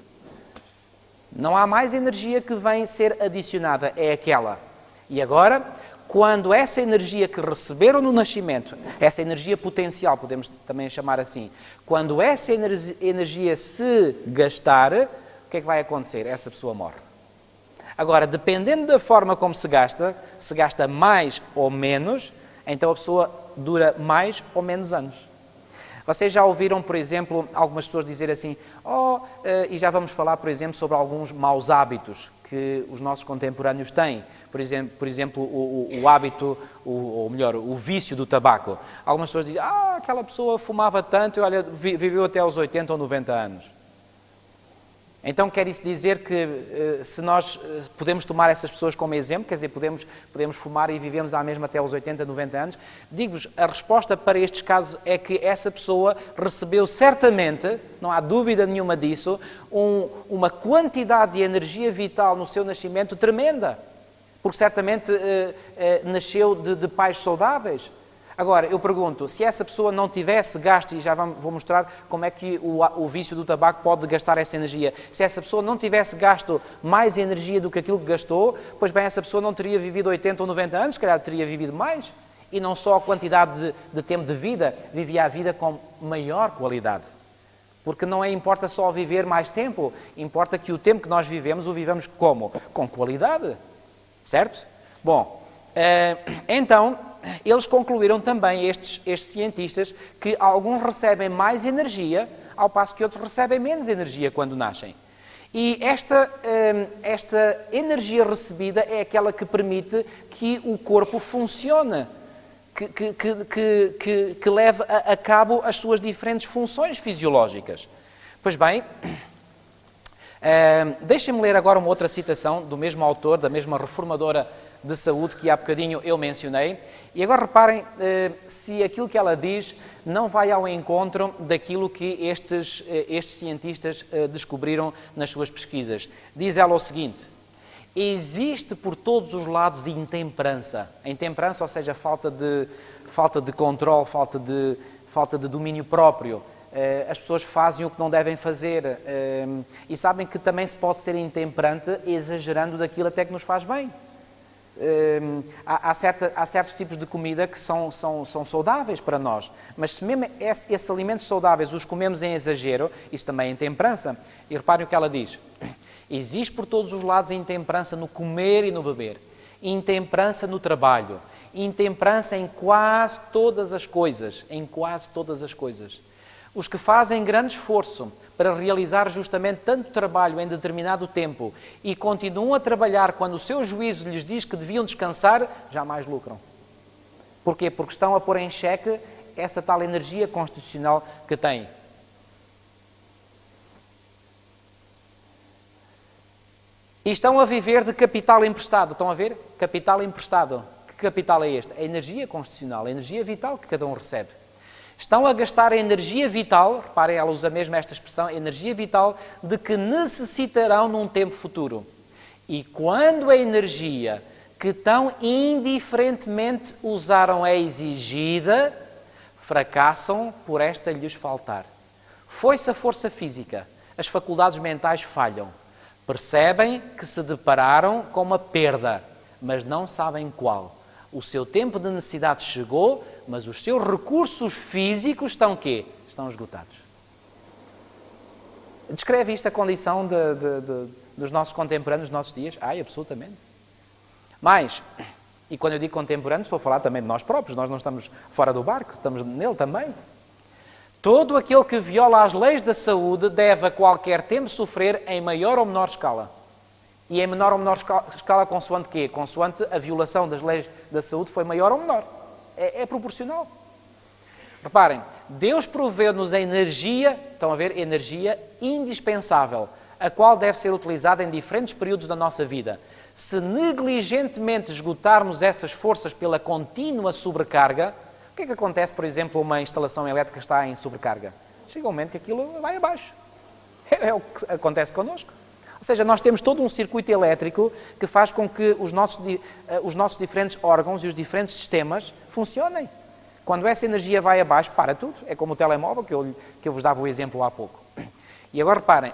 Não há mais energia que vem ser adicionada, é aquela. E agora, quando essa energia que receberam no nascimento, essa energia potencial, podemos também chamar assim, quando essa energia se gastar, o que é que vai acontecer? Essa pessoa morre. Agora, dependendo da forma como se gasta mais ou menos, então a pessoa dura mais ou menos anos. Vocês já ouviram, por exemplo, algumas pessoas dizer assim, e já vamos falar, por exemplo, sobre alguns maus hábitos que os nossos contemporâneos têm. Por exemplo, o hábito, ou melhor, o vício do tabaco. Algumas pessoas dizem, aquela pessoa fumava tanto e olha, viveu até aos 80 ou 90 anos. Então quer isso dizer que se nós podemos tomar essas pessoas como exemplo, quer dizer, podemos fumar e vivemos à mesma até aos 80, 90 anos? Digo-vos, a resposta para estes casos é que essa pessoa recebeu certamente, não há dúvida nenhuma disso, uma quantidade de energia vital no seu nascimento tremenda. Porque certamente nasceu de pais saudáveis. Agora, eu pergunto, se essa pessoa não tivesse gasto, e já vou mostrar como é que o vício do tabaco pode gastar essa energia, se essa pessoa não tivesse gasto mais energia do que aquilo que gastou, pois bem, essa pessoa não teria vivido 80 ou 90 anos, se calhar teria vivido mais. E não só a quantidade de tempo de vida, vivia a vida com maior qualidade. Porque não importa só viver mais tempo, importa que o tempo que nós vivemos, o vivamos como? Com qualidade. Certo? Bom, então, eles concluíram também, estes cientistas, que alguns recebem mais energia, ao passo que outros recebem menos energia quando nascem. E esta energia recebida é aquela que permite que o corpo funcione, que leve a cabo as suas diferentes funções fisiológicas. Pois bem, deixem-me ler agora uma outra citação do mesmo autor, da mesma reformadora de saúde que há bocadinho eu mencionei. E agora reparem se aquilo que ela diz não vai ao encontro daquilo que estes cientistas descobriram nas suas pesquisas. Diz ela o seguinte: existe por todos os lados intemperança. A intemperança, ou seja, falta de controle, falta de domínio próprio. As pessoas fazem o que não devem fazer. E sabem que também se pode ser intemperante exagerando daquilo até que nos faz bem. Há certos tipos de comida que são saudáveis para nós, mas se mesmo esses alimentos saudáveis os comemos em exagero, isso também é intemperança. E reparem o que ela diz: existe por todos os lados intemperança no comer e no beber, intemperança no trabalho, intemperança em quase todas as coisas, Os que fazem grande esforço para realizar justamente tanto trabalho em determinado tempo e continuam a trabalhar quando o seu juízo lhes diz que deviam descansar, jamais lucram. Porquê? Porque estão a pôr em xeque essa tal energia constitucional que têm. E estão a viver de capital emprestado. Estão a ver? Capital emprestado. Que capital é este? A energia constitucional, a energia vital que cada um recebe. Estão a gastar a energia vital, reparem, ela usa mesmo esta expressão, energia vital, de que necessitarão num tempo futuro. E quando a energia que tão indiferentemente usaram é exigida, fracassam por esta lhes faltar. Foi-se a força física, as faculdades mentais falham. Percebem que se depararam com uma perda, mas não sabem qual. O seu tempo de necessidade chegou, mas os seus recursos físicos estão quê? Estão esgotados. Descreve isto a condição dos nossos contemporâneos dos nossos dias? Ai, absolutamente. Mas, e quando eu digo contemporâneos, estou a falar também de nós próprios. Nós não estamos fora do barco, estamos nele também. Todo aquele que viola as leis da saúde deve a qualquer tempo sofrer em maior ou menor escala. E em menor ou menor escala consoante quê? Consoante a violação das leis da saúde foi maior ou menor. É proporcional. Reparem, Deus proveu-nos a energia, estão a ver, energia indispensável, a qual deve ser utilizada em diferentes períodos da nossa vida. Se negligentemente esgotarmos essas forças pela contínua sobrecarga, o que é que acontece, por exemplo, uma instalação elétrica que está em sobrecarga? Chega um momento que aquilo vai abaixo. É o que acontece connosco. Ou seja, nós temos todo um circuito elétrico que faz com que os nossos diferentes órgãos e os diferentes sistemas funcionem. Quando essa energia vai abaixo, para tudo. É como o telemóvel, que eu vos dava o exemplo há pouco. E agora reparem,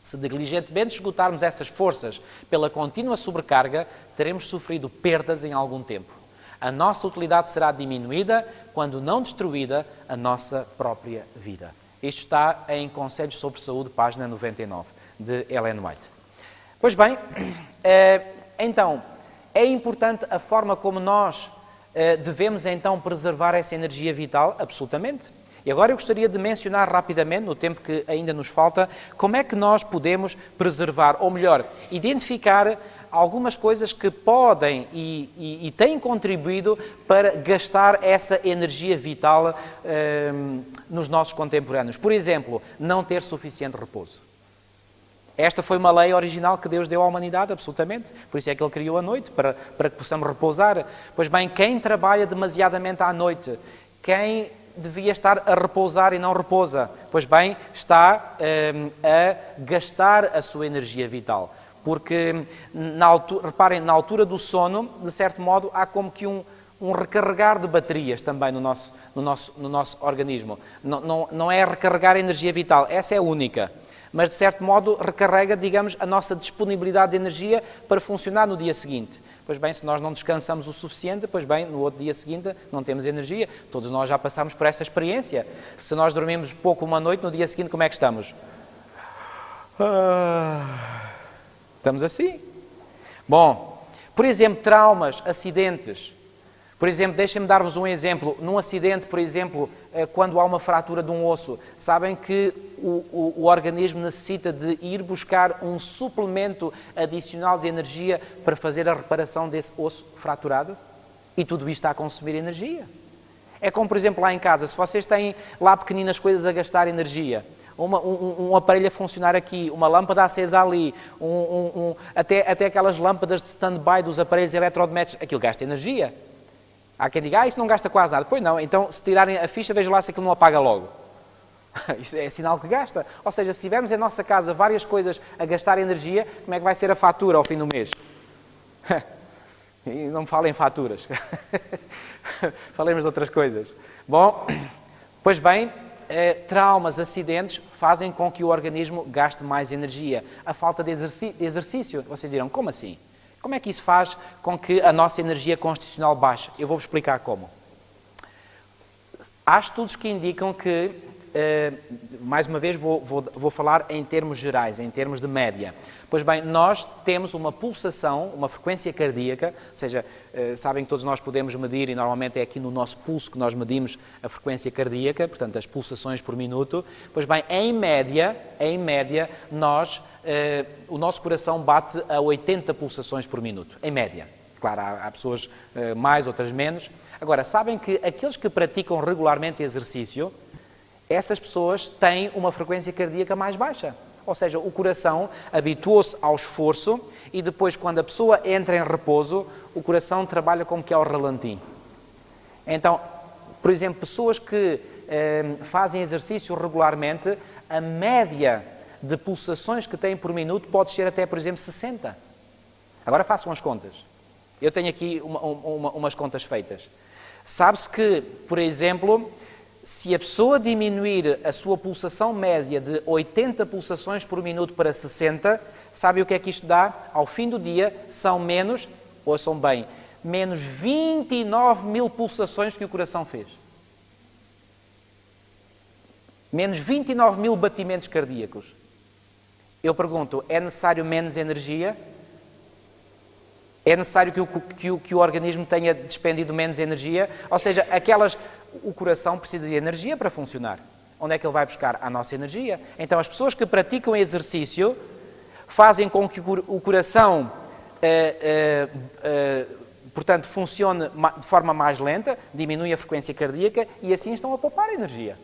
se negligentemente esgotarmos essas forças pela contínua sobrecarga, teremos sofrido perdas em algum tempo. A nossa utilidade será diminuída, quando não destruída, a nossa própria vida. Isto está em Conselhos sobre Saúde, página 99. De Ellen White. Pois bem, então, é importante a forma como nós devemos então preservar essa energia vital? Absolutamente. E agora eu gostaria de mencionar rapidamente, no tempo que ainda nos falta, como é que nós podemos preservar, ou melhor, identificar algumas coisas que podem e têm contribuído para gastar essa energia vital nos nossos contemporâneos. Por exemplo, não ter suficiente repouso. Esta foi uma lei original que Deus deu à humanidade, absolutamente. Por isso é que Ele criou a noite, para que possamos repousar. Pois bem, quem trabalha demasiadamente à noite, quem devia estar a repousar e não repousa, pois bem, está a gastar a sua energia vital. Porque, reparem, na altura do sono, de certo modo, há como que um recarregar de baterias também no nosso organismo. Não é recarregar a energia vital, essa é a única. Mas, de certo modo, recarrega, digamos, a nossa disponibilidade de energia para funcionar no dia seguinte. Pois bem, se nós não descansamos o suficiente, pois bem, no outro dia seguinte não temos energia. Todos nós já passamos por essa experiência. Se nós dormimos pouco uma noite, no dia seguinte como é que estamos? Estamos assim. Bom, por exemplo, traumas, acidentes. Por exemplo, deixem-me dar-vos um exemplo. Num acidente, por exemplo, quando há uma fratura de um osso, sabem que o organismo necessita de ir buscar um suplemento adicional de energia para fazer a reparação desse osso fraturado? E tudo isto está a consumir energia. É como, por exemplo, lá em casa, se vocês têm lá pequeninas coisas a gastar energia, um aparelho a funcionar aqui, uma lâmpada acesa ali, até aquelas lâmpadas de stand-by dos aparelhos eletrodomésticos, aquilo gasta energia. Há quem diga, isso não gasta quase nada. Pois não, então se tirarem a ficha, vejam lá se aquilo não apaga logo. Isso é sinal que gasta. Ou seja, se tivermos em nossa casa várias coisas a gastar energia, como é que vai ser a fatura ao fim do mês? E não me falem em faturas. Falemos de outras coisas. Bom, pois bem, traumas, acidentes fazem com que o organismo gaste mais energia. A falta de exercício, vocês dirão, como assim? Como é que isso faz com que a nossa energia constitucional baixe? Eu vou-vos explicar como. Há estudos que indicam que, mais uma vez vou falar em termos gerais, em termos de média. Pois bem, nós temos uma pulsação, uma frequência cardíaca, ou seja, sabem que todos nós podemos medir, e normalmente é aqui no nosso pulso que nós medimos a frequência cardíaca, portanto as pulsações por minuto. Pois bem, em média, o nosso coração bate a 80 pulsações por minuto, em média. Claro, há pessoas mais, outras menos. Agora, sabem que aqueles que praticam regularmente exercício, essas pessoas têm uma frequência cardíaca mais baixa. Ou seja, o coração habituou-se ao esforço e depois, quando a pessoa entra em repouso, o coração trabalha como que ao ralantim. Então, por exemplo, pessoas que fazem exercício regularmente, a média de pulsações que têm por minuto pode ser até, por exemplo, 60. Agora façam as contas. Eu tenho aqui umas contas feitas. Sabe-se que, por exemplo, se a pessoa diminuir a sua pulsação média de 80 pulsações por minuto para 60, sabe o que é que isto dá? Ao fim do dia são menos, ouçam bem, menos 29 mil pulsações que o coração fez. Menos 29 mil batimentos cardíacos. Eu pergunto, é necessário menos energia? É necessário que o organismo tenha despendido menos energia? Ou seja, o coração precisa de energia para funcionar. Onde é que ele vai buscar a nossa energia? Então, as pessoas que praticam exercício fazem com que o coração, portanto, funcione de forma mais lenta, diminui a frequência cardíaca e assim estão a poupar energia.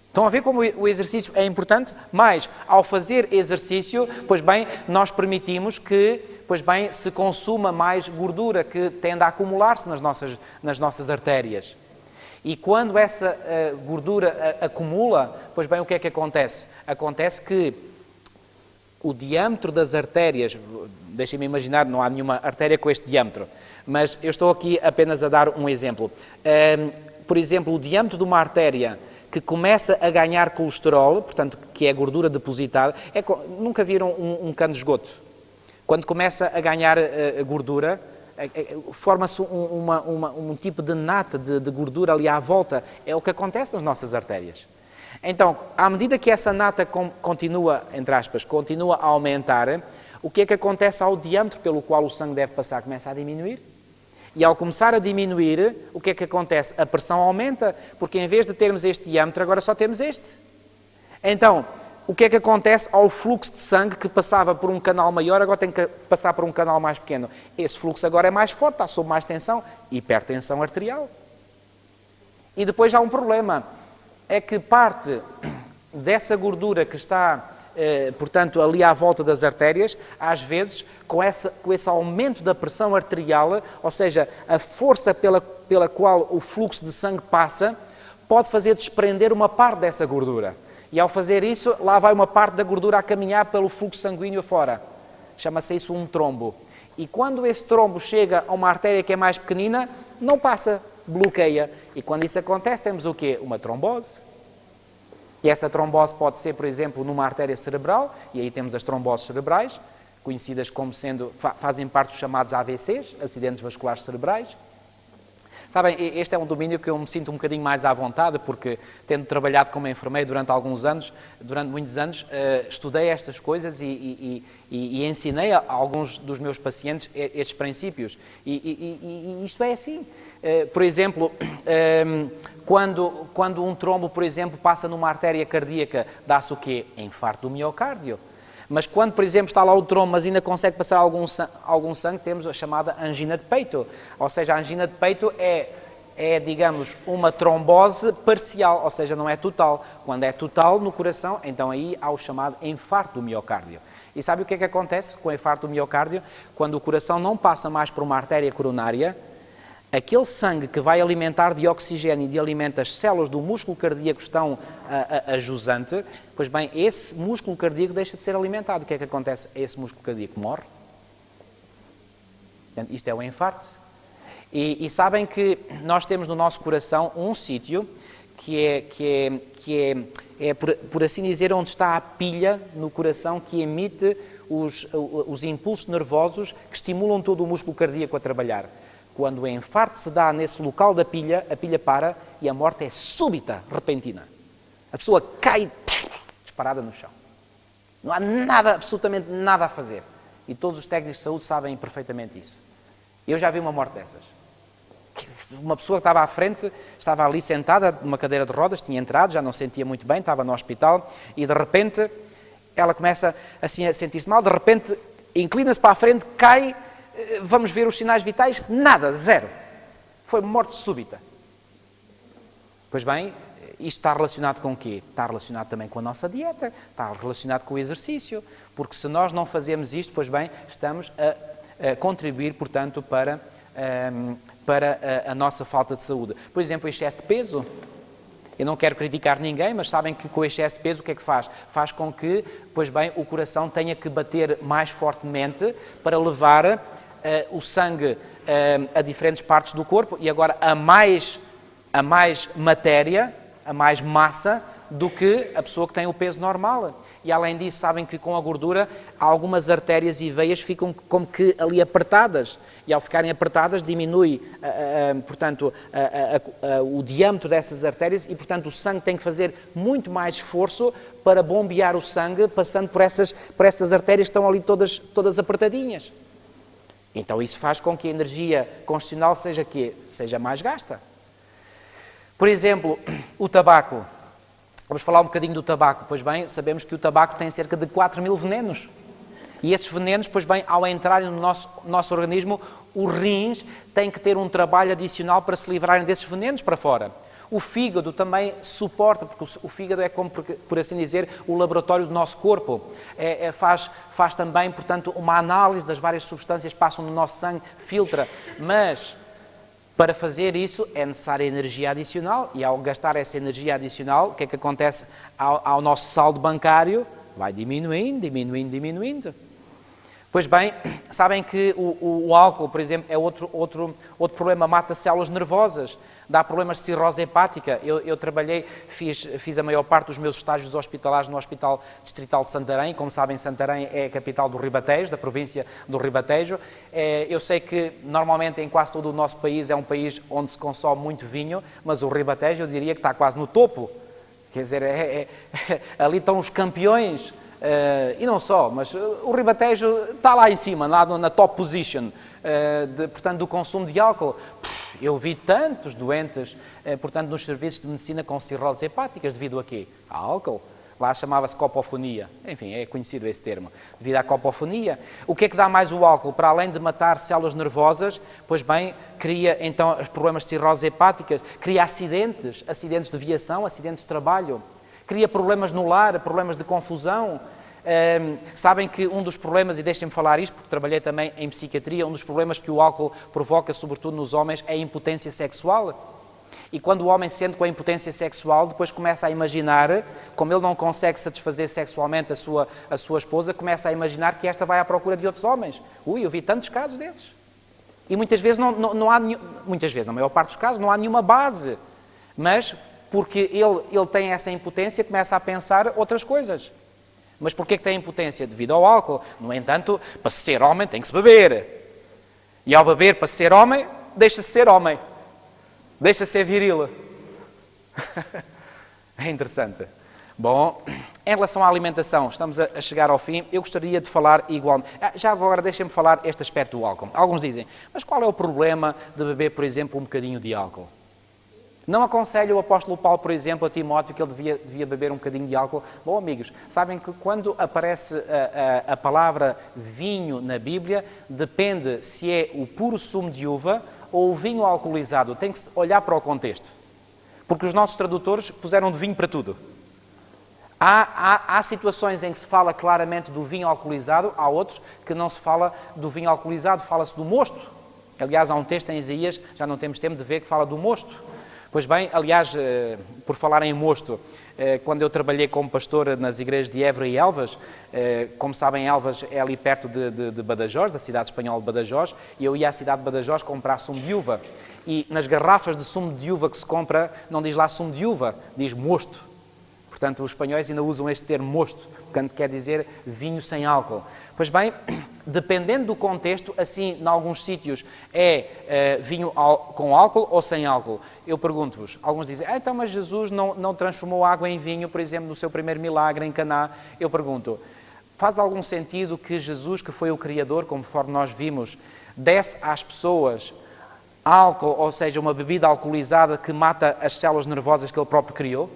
Estão a ver como o exercício é importante? Mas, ao fazer exercício, pois bem, nós permitimos que, pois bem, se consuma mais gordura que tende a acumular-se nas nossas artérias. E quando essa gordura acumula, pois bem, o que é que acontece? Acontece que o diâmetro das artérias, deixem-me imaginar, não há nenhuma artéria com este diâmetro, mas eu estou aqui apenas a dar um exemplo. Por exemplo, o diâmetro de uma artéria que começa a ganhar colesterol, portanto, que é gordura depositada, nunca viram um cano de esgoto? Quando começa a ganhar gordura, forma-se um tipo de nata de gordura ali à volta. É o que acontece nas nossas artérias. Então, à medida que essa nata continua, entre aspas, continua a aumentar, o que é que acontece ao diâmetro pelo qual o sangue deve passar? Começa a diminuir. E ao começar a diminuir, o que é que acontece? A pressão aumenta, porque em vez de termos este diâmetro, agora só temos este. Então, o que é que acontece ao fluxo de sangue que passava por um canal maior, agora tem que passar por um canal mais pequeno? Esse fluxo agora é mais forte, está sob mais tensão, hipertensão arterial. E depois há um problema, é que parte dessa gordura que está, portanto, ali à volta das artérias, às vezes, com esse aumento da pressão arterial, ou seja, a força pela qual o fluxo de sangue passa, pode fazer desprender uma parte dessa gordura. E ao fazer isso, lá vai uma parte da gordura a caminhar pelo fluxo sanguíneo fora. Chama-se isso um trombo. E quando esse trombo chega a uma artéria que é mais pequenina, não passa, bloqueia. E quando isso acontece, temos o quê? Uma trombose. E essa trombose pode ser, por exemplo, numa artéria cerebral, e aí temos as tromboses cerebrais, conhecidas como fazem parte dos chamados AVCs, acidentes vasculares cerebrais. Sabem, este é um domínio que eu me sinto um bocadinho mais à vontade, porque tendo trabalhado como enfermeiro durante alguns anos, durante muitos anos, estudei estas coisas e ensinei a alguns dos meus pacientes estes princípios. E isto é assim. Por exemplo, quando um trombo, por exemplo, passa numa artéria cardíaca, dá-se o quê? Infarto do miocárdio. Mas quando, por exemplo, está lá o trombo, mas ainda consegue passar algum sangue, temos a chamada angina de peito. Ou seja, a angina de peito é, digamos, uma trombose parcial, ou seja, não é total. Quando é total no coração, então aí há o chamado infarto do miocárdio. E sabe o que é que acontece com o infarto do miocárdio? Quando o coração não passa mais por uma artéria coronária, aquele sangue que vai alimentar de oxigênio e de alimenta as células do músculo cardíaco que estão a jusante, pois bem, esse músculo cardíaco deixa de ser alimentado. O que é que acontece a esse músculo cardíaco? Morre. Portanto, isto é o infarto. E sabem que nós temos no nosso coração um sítio que é por assim dizer, onde está a pilha no coração que emite os impulsos nervosos que estimulam todo o músculo cardíaco a trabalhar. Quando o infarto se dá nesse local da pilha, a pilha para e a morte é súbita, repentina. A pessoa cai disparada no chão. Não há nada, absolutamente nada a fazer. E todos os técnicos de saúde sabem perfeitamente isso. Eu já vi uma morte dessas. Uma pessoa que estava à frente, estava ali sentada numa cadeira de rodas, tinha entrado, já não sentia muito bem, estava no hospital, e de repente ela começa assim a sentir-se mal, de repente inclina-se para a frente, cai. Vamos ver os sinais vitais, nada, zero. Foi morte súbita. Pois bem, isto está relacionado com o quê? Está relacionado também com a nossa dieta, está relacionado com o exercício, porque se nós não fazemos isto, pois bem, estamos a contribuir, portanto, para a nossa falta de saúde. Por exemplo, o excesso de peso. Eu não quero criticar ninguém, mas sabem que com o excesso de peso o que é que faz? Faz com que, pois bem, o coração tenha que bater mais fortemente para levar o sangue a diferentes partes do corpo e agora a mais matéria, a mais massa do que a pessoa que tem o peso normal. E além disso, sabem que com a gordura algumas artérias e veias ficam como que ali apertadas e ao ficarem apertadas diminui, portanto, o diâmetro dessas artérias e, portanto, o sangue tem que fazer muito mais esforço para bombear o sangue passando por essas artérias que estão ali todas apertadinhas. Então isso faz com que a energia constitucional seja mais gasta. Por exemplo, o tabaco. Vamos falar um bocadinho do tabaco. Pois bem, sabemos que o tabaco tem cerca de 4.000 venenos. E esses venenos, pois bem, ao entrarem no nosso organismo, os rins têm que ter um trabalho adicional para se livrarem desses venenos para fora. O fígado também suporta, porque o fígado é como, por assim dizer, o laboratório do nosso corpo. Faz também, portanto, uma análise das várias substâncias que passam no nosso sangue, filtra. Mas, para fazer isso, é necessária energia adicional e, ao gastar essa energia adicional, o que é que acontece ao nosso saldo bancário? Vai diminuindo. Pois bem, sabem que o álcool, por exemplo, é outro problema, mata células nervosas, dá problemas de cirrose hepática. Eu trabalhei, fiz a maior parte dos meus estágios hospitalares no Hospital Distrital de Santarém. Como sabem, Santarém é a capital do Ribatejo, da província do Ribatejo. Eu sei que normalmente em quase todo o nosso país é um país onde se consome muito vinho, mas o Ribatejo eu diria que está quase no topo. Quer dizer, ali estão os campeões. E não só, mas o Ribatejo está lá em cima, lá na top position, portanto, do consumo de álcool. Eu vi tantos doentes, portanto, nos serviços de medicina com cirrose hepáticas, devido a quê? A álcool. Lá chamava-se copofonia. Enfim, é conhecido esse termo. Devido à copofonia. O que é que dá mais o álcool? Para além de matar células nervosas, pois bem, cria então os problemas de cirrose hepáticas, cria acidentes de viação, acidentes de trabalho. Cria problemas no lar, problemas de confusão. Sabem que um dos problemas, e deixem-me falar isto, porque trabalhei também em psiquiatria, um dos problemas que o álcool provoca, sobretudo nos homens, é a impotência sexual. E quando o homem sente com a impotência sexual, depois começa a imaginar, como ele não consegue satisfazer sexualmente a sua esposa, começa a imaginar que esta vai à procura de outros homens. Eu vi tantos casos desses. E muitas vezes não há, muitas vezes, na maior parte dos casos, não há nenhuma base. Mas porque ele tem essa impotência, começa a pensar outras coisas. Mas porquê que tem impotência? Devido ao álcool. No entanto, para ser homem tem que se beber. E ao beber para ser homem, deixa-se ser homem. Deixa ser viril. É interessante. Bom, em relação à alimentação, estamos a chegar ao fim. Eu gostaria de falar igual. Já agora deixem-me falar este aspecto do álcool. Alguns dizem, mas qual é o problema de beber, por exemplo, um bocadinho de álcool? Não aconselho o apóstolo Paulo, por exemplo, a Timóteo que ele devia beber um bocadinho de álcool. Bom, amigos, sabem que quando aparece a palavra vinho na Bíblia, depende se é o puro sumo de uva ou o vinho alcoolizado. Tem que olhar para o contexto. Porque os nossos tradutores puseram de vinho para tudo. Há situações em que se fala claramente do vinho alcoolizado, há outros que não se fala do vinho alcoolizado, fala-se do mosto. Aliás, há um texto em Isaías, já não temos tempo de ver, que fala do mosto. Pois bem, aliás, por falar em mosto, quando eu trabalhei como pastor nas igrejas de Évora e Elvas, como sabem, Elvas é ali perto de Badajoz, da cidade espanhola de Badajoz, e eu ia à cidade de Badajoz comprar sumo de uva. E nas garrafas de sumo de uva que se compra, não diz lá sumo de uva, diz mosto. Portanto, os espanhóis ainda usam este termo mosto, que quer dizer vinho sem álcool. Pois bem, dependendo do contexto, assim, em alguns sítios é vinho com álcool ou sem álcool. Eu pergunto-vos, alguns dizem, então, mas Jesus não transformou água em vinho, por exemplo, no seu primeiro milagre em Caná. Eu pergunto, faz algum sentido que Jesus, que foi o Criador, conforme nós vimos, desse às pessoas álcool, ou seja, uma bebida alcoolizada que mata as células nervosas que ele próprio criou?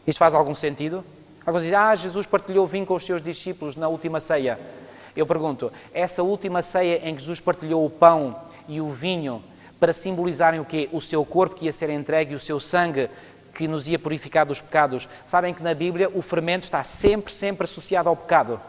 Isto faz algum sentido? Alguns dizem, Jesus partilhou vinho com os seus discípulos na última ceia. Eu pergunto, essa última ceia em que Jesus partilhou o pão e o vinho para simbolizarem o quê? O seu corpo que ia ser entregue e o seu sangue que nos ia purificar dos pecados. Sabem que na Bíblia o fermento está sempre associado ao pecado.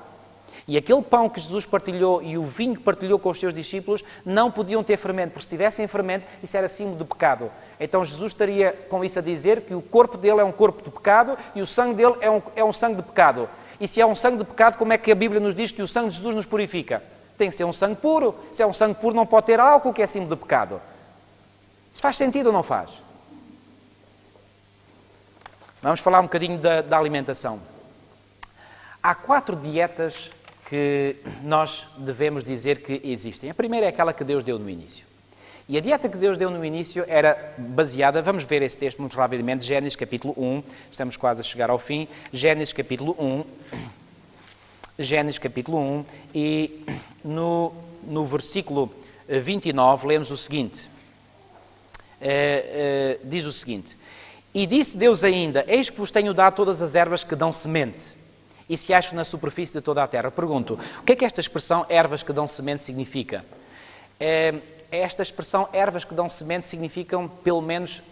E aquele pão que Jesus partilhou e o vinho que partilhou com os seus discípulos não podiam ter fermento, porque se tivessem fermento, isso era símbolo de pecado. Então Jesus estaria com isso a dizer que o corpo dele é um corpo de pecado e o sangue dele é um sangue de pecado. E se é um sangue de pecado, como é que a Bíblia nos diz que o sangue de Jesus nos purifica? Tem que ser um sangue puro. Se é um sangue puro, não pode ter álcool, que é símbolo de pecado. Faz sentido ou não faz? Vamos falar um bocadinho da alimentação. Há 4 dietas que nós devemos dizer que existem. A primeira é aquela que Deus deu no início. E a dieta que Deus deu no início era baseada, vamos ver esse texto muito rapidamente, Gênesis capítulo 1, estamos quase a chegar ao fim, Gênesis capítulo 1, e no versículo 29 lemos o seguinte, diz o seguinte, e disse Deus ainda, eis que vos tenho dado todas as ervas que dão semente, e se acham na superfície de toda a terra. Pergunto, o que é que esta expressão ervas que dão semente significa? Esta expressão ervas que dão semente significam pelo menos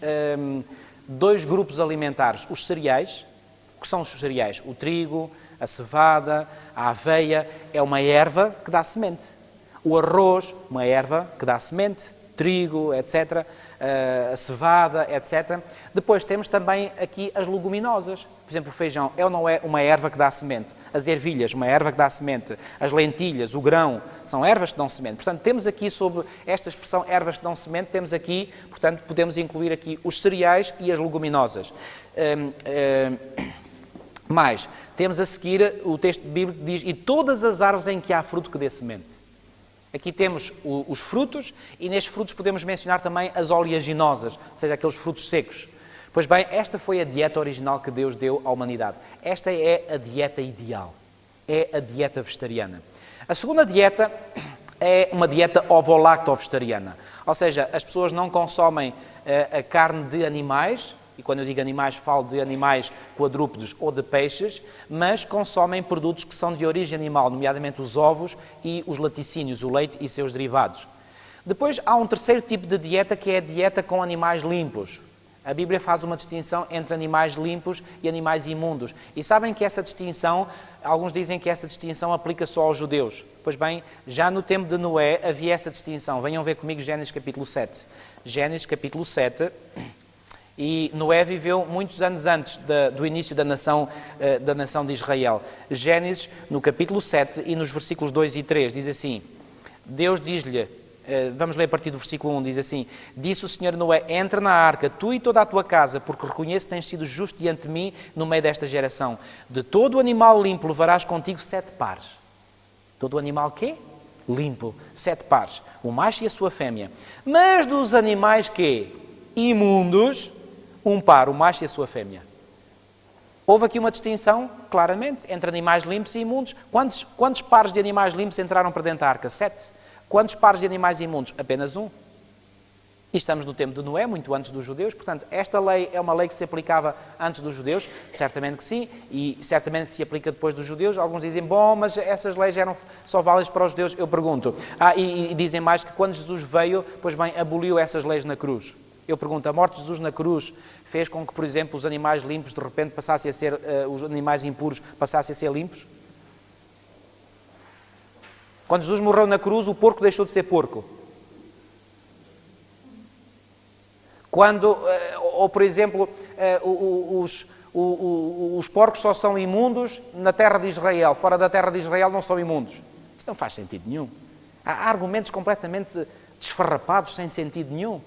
2 grupos alimentares. Os cereais, o que são os cereais? O trigo, a cevada, a aveia, é uma erva que dá semente. O arroz, uma erva que dá semente, trigo, etc., a cevada, etc. Depois temos também aqui as leguminosas. Por exemplo, o feijão é ou não é uma erva que dá semente? As ervilhas, uma erva que dá semente. As lentilhas, o grão, são ervas que dão semente. Portanto, temos aqui, sob esta expressão ervas que dão semente, temos aqui, portanto, podemos incluir aqui os cereais e as leguminosas. Mais, temos a seguir o texto bíblico que diz, e todas as árvores em que há fruto que dê semente. Aqui temos os frutos e nestes frutos podemos mencionar também as oleaginosas, ou seja, aqueles frutos secos. Pois bem, esta foi a dieta original que Deus deu à humanidade. Esta é a dieta ideal, é a dieta vegetariana. A segunda dieta é uma dieta ovo-lacto-vegetariana, ou seja, as pessoas não consomem a carne de animais, e quando eu digo animais falo de animais quadrúpedes ou de peixes, mas consomem produtos que são de origem animal, nomeadamente os ovos e os laticínios, o leite e seus derivados. Depois há um terceiro tipo de dieta que é a dieta com animais limpos. A Bíblia faz uma distinção entre animais limpos e animais imundos. E sabem que essa distinção, alguns dizem que essa distinção aplica só aos judeus. Pois bem, já no tempo de Noé havia essa distinção. Venham ver comigo Gênesis capítulo 7. Gênesis capítulo 7... E Noé viveu muitos anos antes do início da nação de Israel. Gênesis, no capítulo 7 e nos versículos 2 e 3, diz assim, Deus diz-lhe, vamos ler a partir do versículo 1, diz assim, disse o Senhor Noé, entra na arca, tu e toda a tua casa, porque reconheço que tens sido justo diante de mim no meio desta geração. De todo o animal limpo levarás contigo 7 pares. Todo o animal quê? limpo, 7 pares, o macho e a sua fêmea. Mas dos animais que imundos, 1 par, o macho e a sua fêmea. Houve aqui uma distinção, claramente, entre animais limpos e imundos. Quantos pares de animais limpos entraram para dentro da arca? 7. Quantos pares de animais imundos? Apenas 1. E estamos no tempo de Noé, muito antes dos judeus, portanto, esta lei é uma lei que se aplicava antes dos judeus, certamente que sim, e certamente se aplica depois dos judeus. Alguns dizem, bom, mas essas leis eram só válidas para os judeus. Eu pergunto, e dizem mais que quando Jesus veio, pois bem, aboliu essas leis na cruz. Eu pergunto, a morte de Jesus na cruz fez com que, por exemplo, os animais limpos de repente passassem a ser, os animais impuros passassem a ser limpos? Quando Jesus morreu na cruz, o porco deixou de ser porco. Quando, ou por exemplo, os porcos só são imundos na terra de Israel, fora da terra de Israel não são imundos. Isto não faz sentido nenhum. Há argumentos completamente desfarrapados, sem sentido nenhum.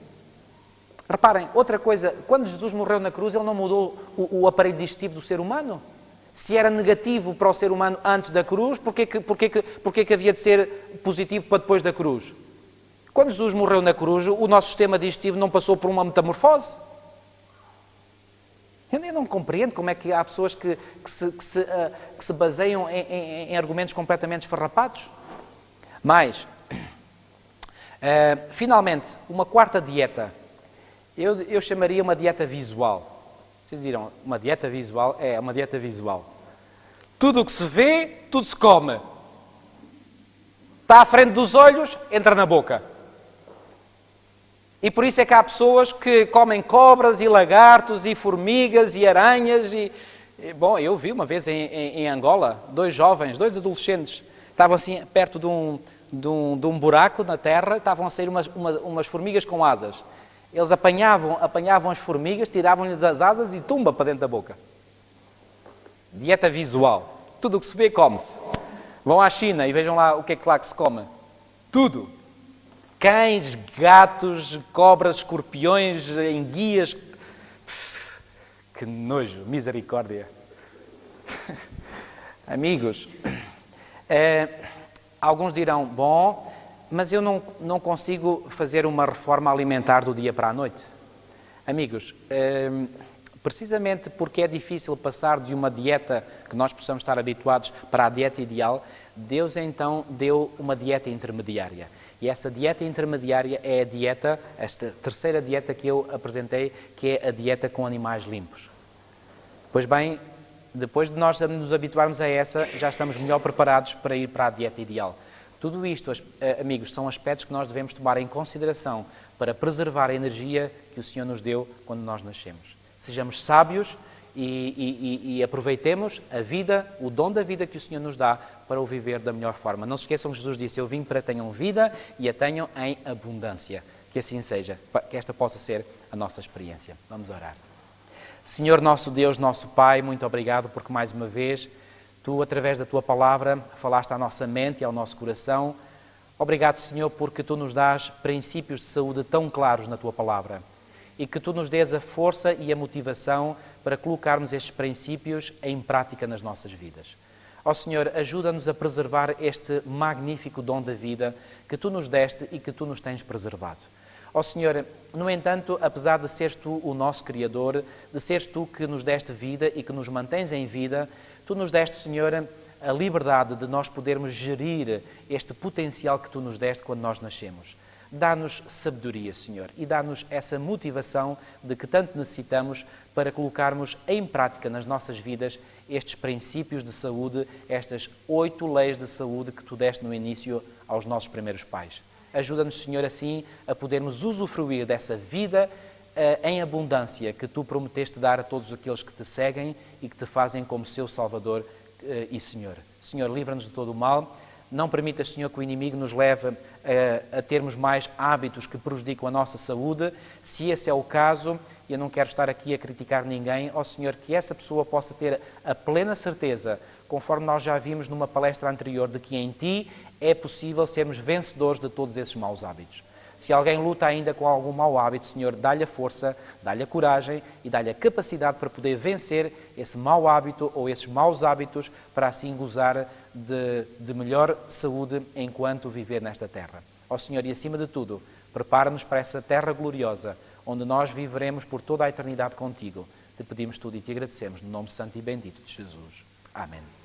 Reparem, outra coisa, quando Jesus morreu na cruz, ele não mudou o aparelho digestivo do ser humano? Se era negativo para o ser humano antes da cruz, porquê que havia de ser positivo para depois da cruz? Quando Jesus morreu na cruz, o nosso sistema digestivo não passou por uma metamorfose. Eu não compreendo como é que há pessoas que se baseiam em argumentos completamente esfarrapados. Mas, finalmente, uma quarta dieta. Eu chamaria uma dieta visual. Vocês dirão, uma dieta visual? É, uma dieta visual. Tudo o que se vê, tudo se come. Está à frente dos olhos, entra na boca. E por isso é que há pessoas que comem cobras e lagartos e formigas e aranhas Bom, eu vi uma vez em Angola, 2 jovens, 2 adolescentes, estavam assim perto de um buraco na terra, estavam a sair umas formigas com asas. Eles apanhavam as formigas, tiravam-lhes as asas e tumba para dentro da boca. Dieta visual. Tudo o que se vê, come-se. Vão à China e vejam lá o que é que lá que se come. Tudo. Cães, gatos, cobras, escorpiões, enguias. Que nojo, misericórdia. Amigos, alguns dirão, bom, mas eu não consigo fazer uma reforma alimentar do dia para a noite. Amigos, precisamente porque é difícil passar de uma dieta que nós possamos estar habituados para a dieta ideal, Deus então deu uma dieta intermediária. E essa dieta intermediária é a dieta, esta terceira dieta que eu apresentei, que é a dieta com animais limpos. Pois bem, depois de nós nos habituarmos a essa, já estamos melhor preparados para ir para a dieta ideal. Tudo isto, amigos, são aspectos que nós devemos tomar em consideração para preservar a energia que o Senhor nos deu quando nós nascemos. Sejamos sábios e aproveitemos a vida, o dom da vida que o Senhor nos dá para o viver da melhor forma. Não se esqueçam que Jesus disse, eu vim para que tenham vida e a tenham em abundância. Que assim seja, que esta possa ser a nossa experiência. Vamos orar. Senhor nosso Deus, nosso Pai, muito obrigado porque mais uma vez Tu, através da Tua palavra, falaste à nossa mente e ao nosso coração. Obrigado, Senhor, porque Tu nos dás princípios de saúde tão claros na Tua palavra e que Tu nos dês a força e a motivação para colocarmos estes princípios em prática nas nossas vidas. Ó Senhor, ajuda-nos a preservar este magnífico dom da vida que Tu nos deste e que Tu nos tens preservado. Ó Senhor, no entanto, apesar de seres Tu o nosso Criador, de seres Tu que nos deste vida e que nos mantens em vida, Tu nos deste, Senhor, a liberdade de nós podermos gerir este potencial que Tu nos deste quando nós nascemos. Dá-nos sabedoria, Senhor, e dá-nos essa motivação de que tanto necessitamos para colocarmos em prática nas nossas vidas estes princípios de saúde, estas 8 leis de saúde que Tu deste no início aos nossos primeiros pais. Ajuda-nos, Senhor, assim a podermos usufruir dessa vida em abundância que Tu prometeste dar a todos aqueles que Te seguem e que Te fazem como Seu Salvador e Senhor. Senhor, livra-nos de todo o mal. Não permitas, Senhor, que o inimigo nos leve a termos mais hábitos que prejudicam a nossa saúde. Se esse é o caso, eu não quero estar aqui a criticar ninguém, ó Senhor, que essa pessoa possa ter a plena certeza, conforme nós já vimos numa palestra anterior, de que em Ti é possível sermos vencedores de todos esses maus hábitos. Se alguém luta ainda com algum mau hábito, Senhor, dá-lhe a força, dá-lhe a coragem e dá-lhe a capacidade para poder vencer esse mau hábito ou esses maus hábitos, para assim gozar de melhor saúde enquanto viver nesta terra. Ó Senhor, e acima de tudo, prepara-nos para essa terra gloriosa, onde nós viveremos por toda a eternidade contigo. Te pedimos tudo e te agradecemos, no nome santo e bendito de Jesus. Amém.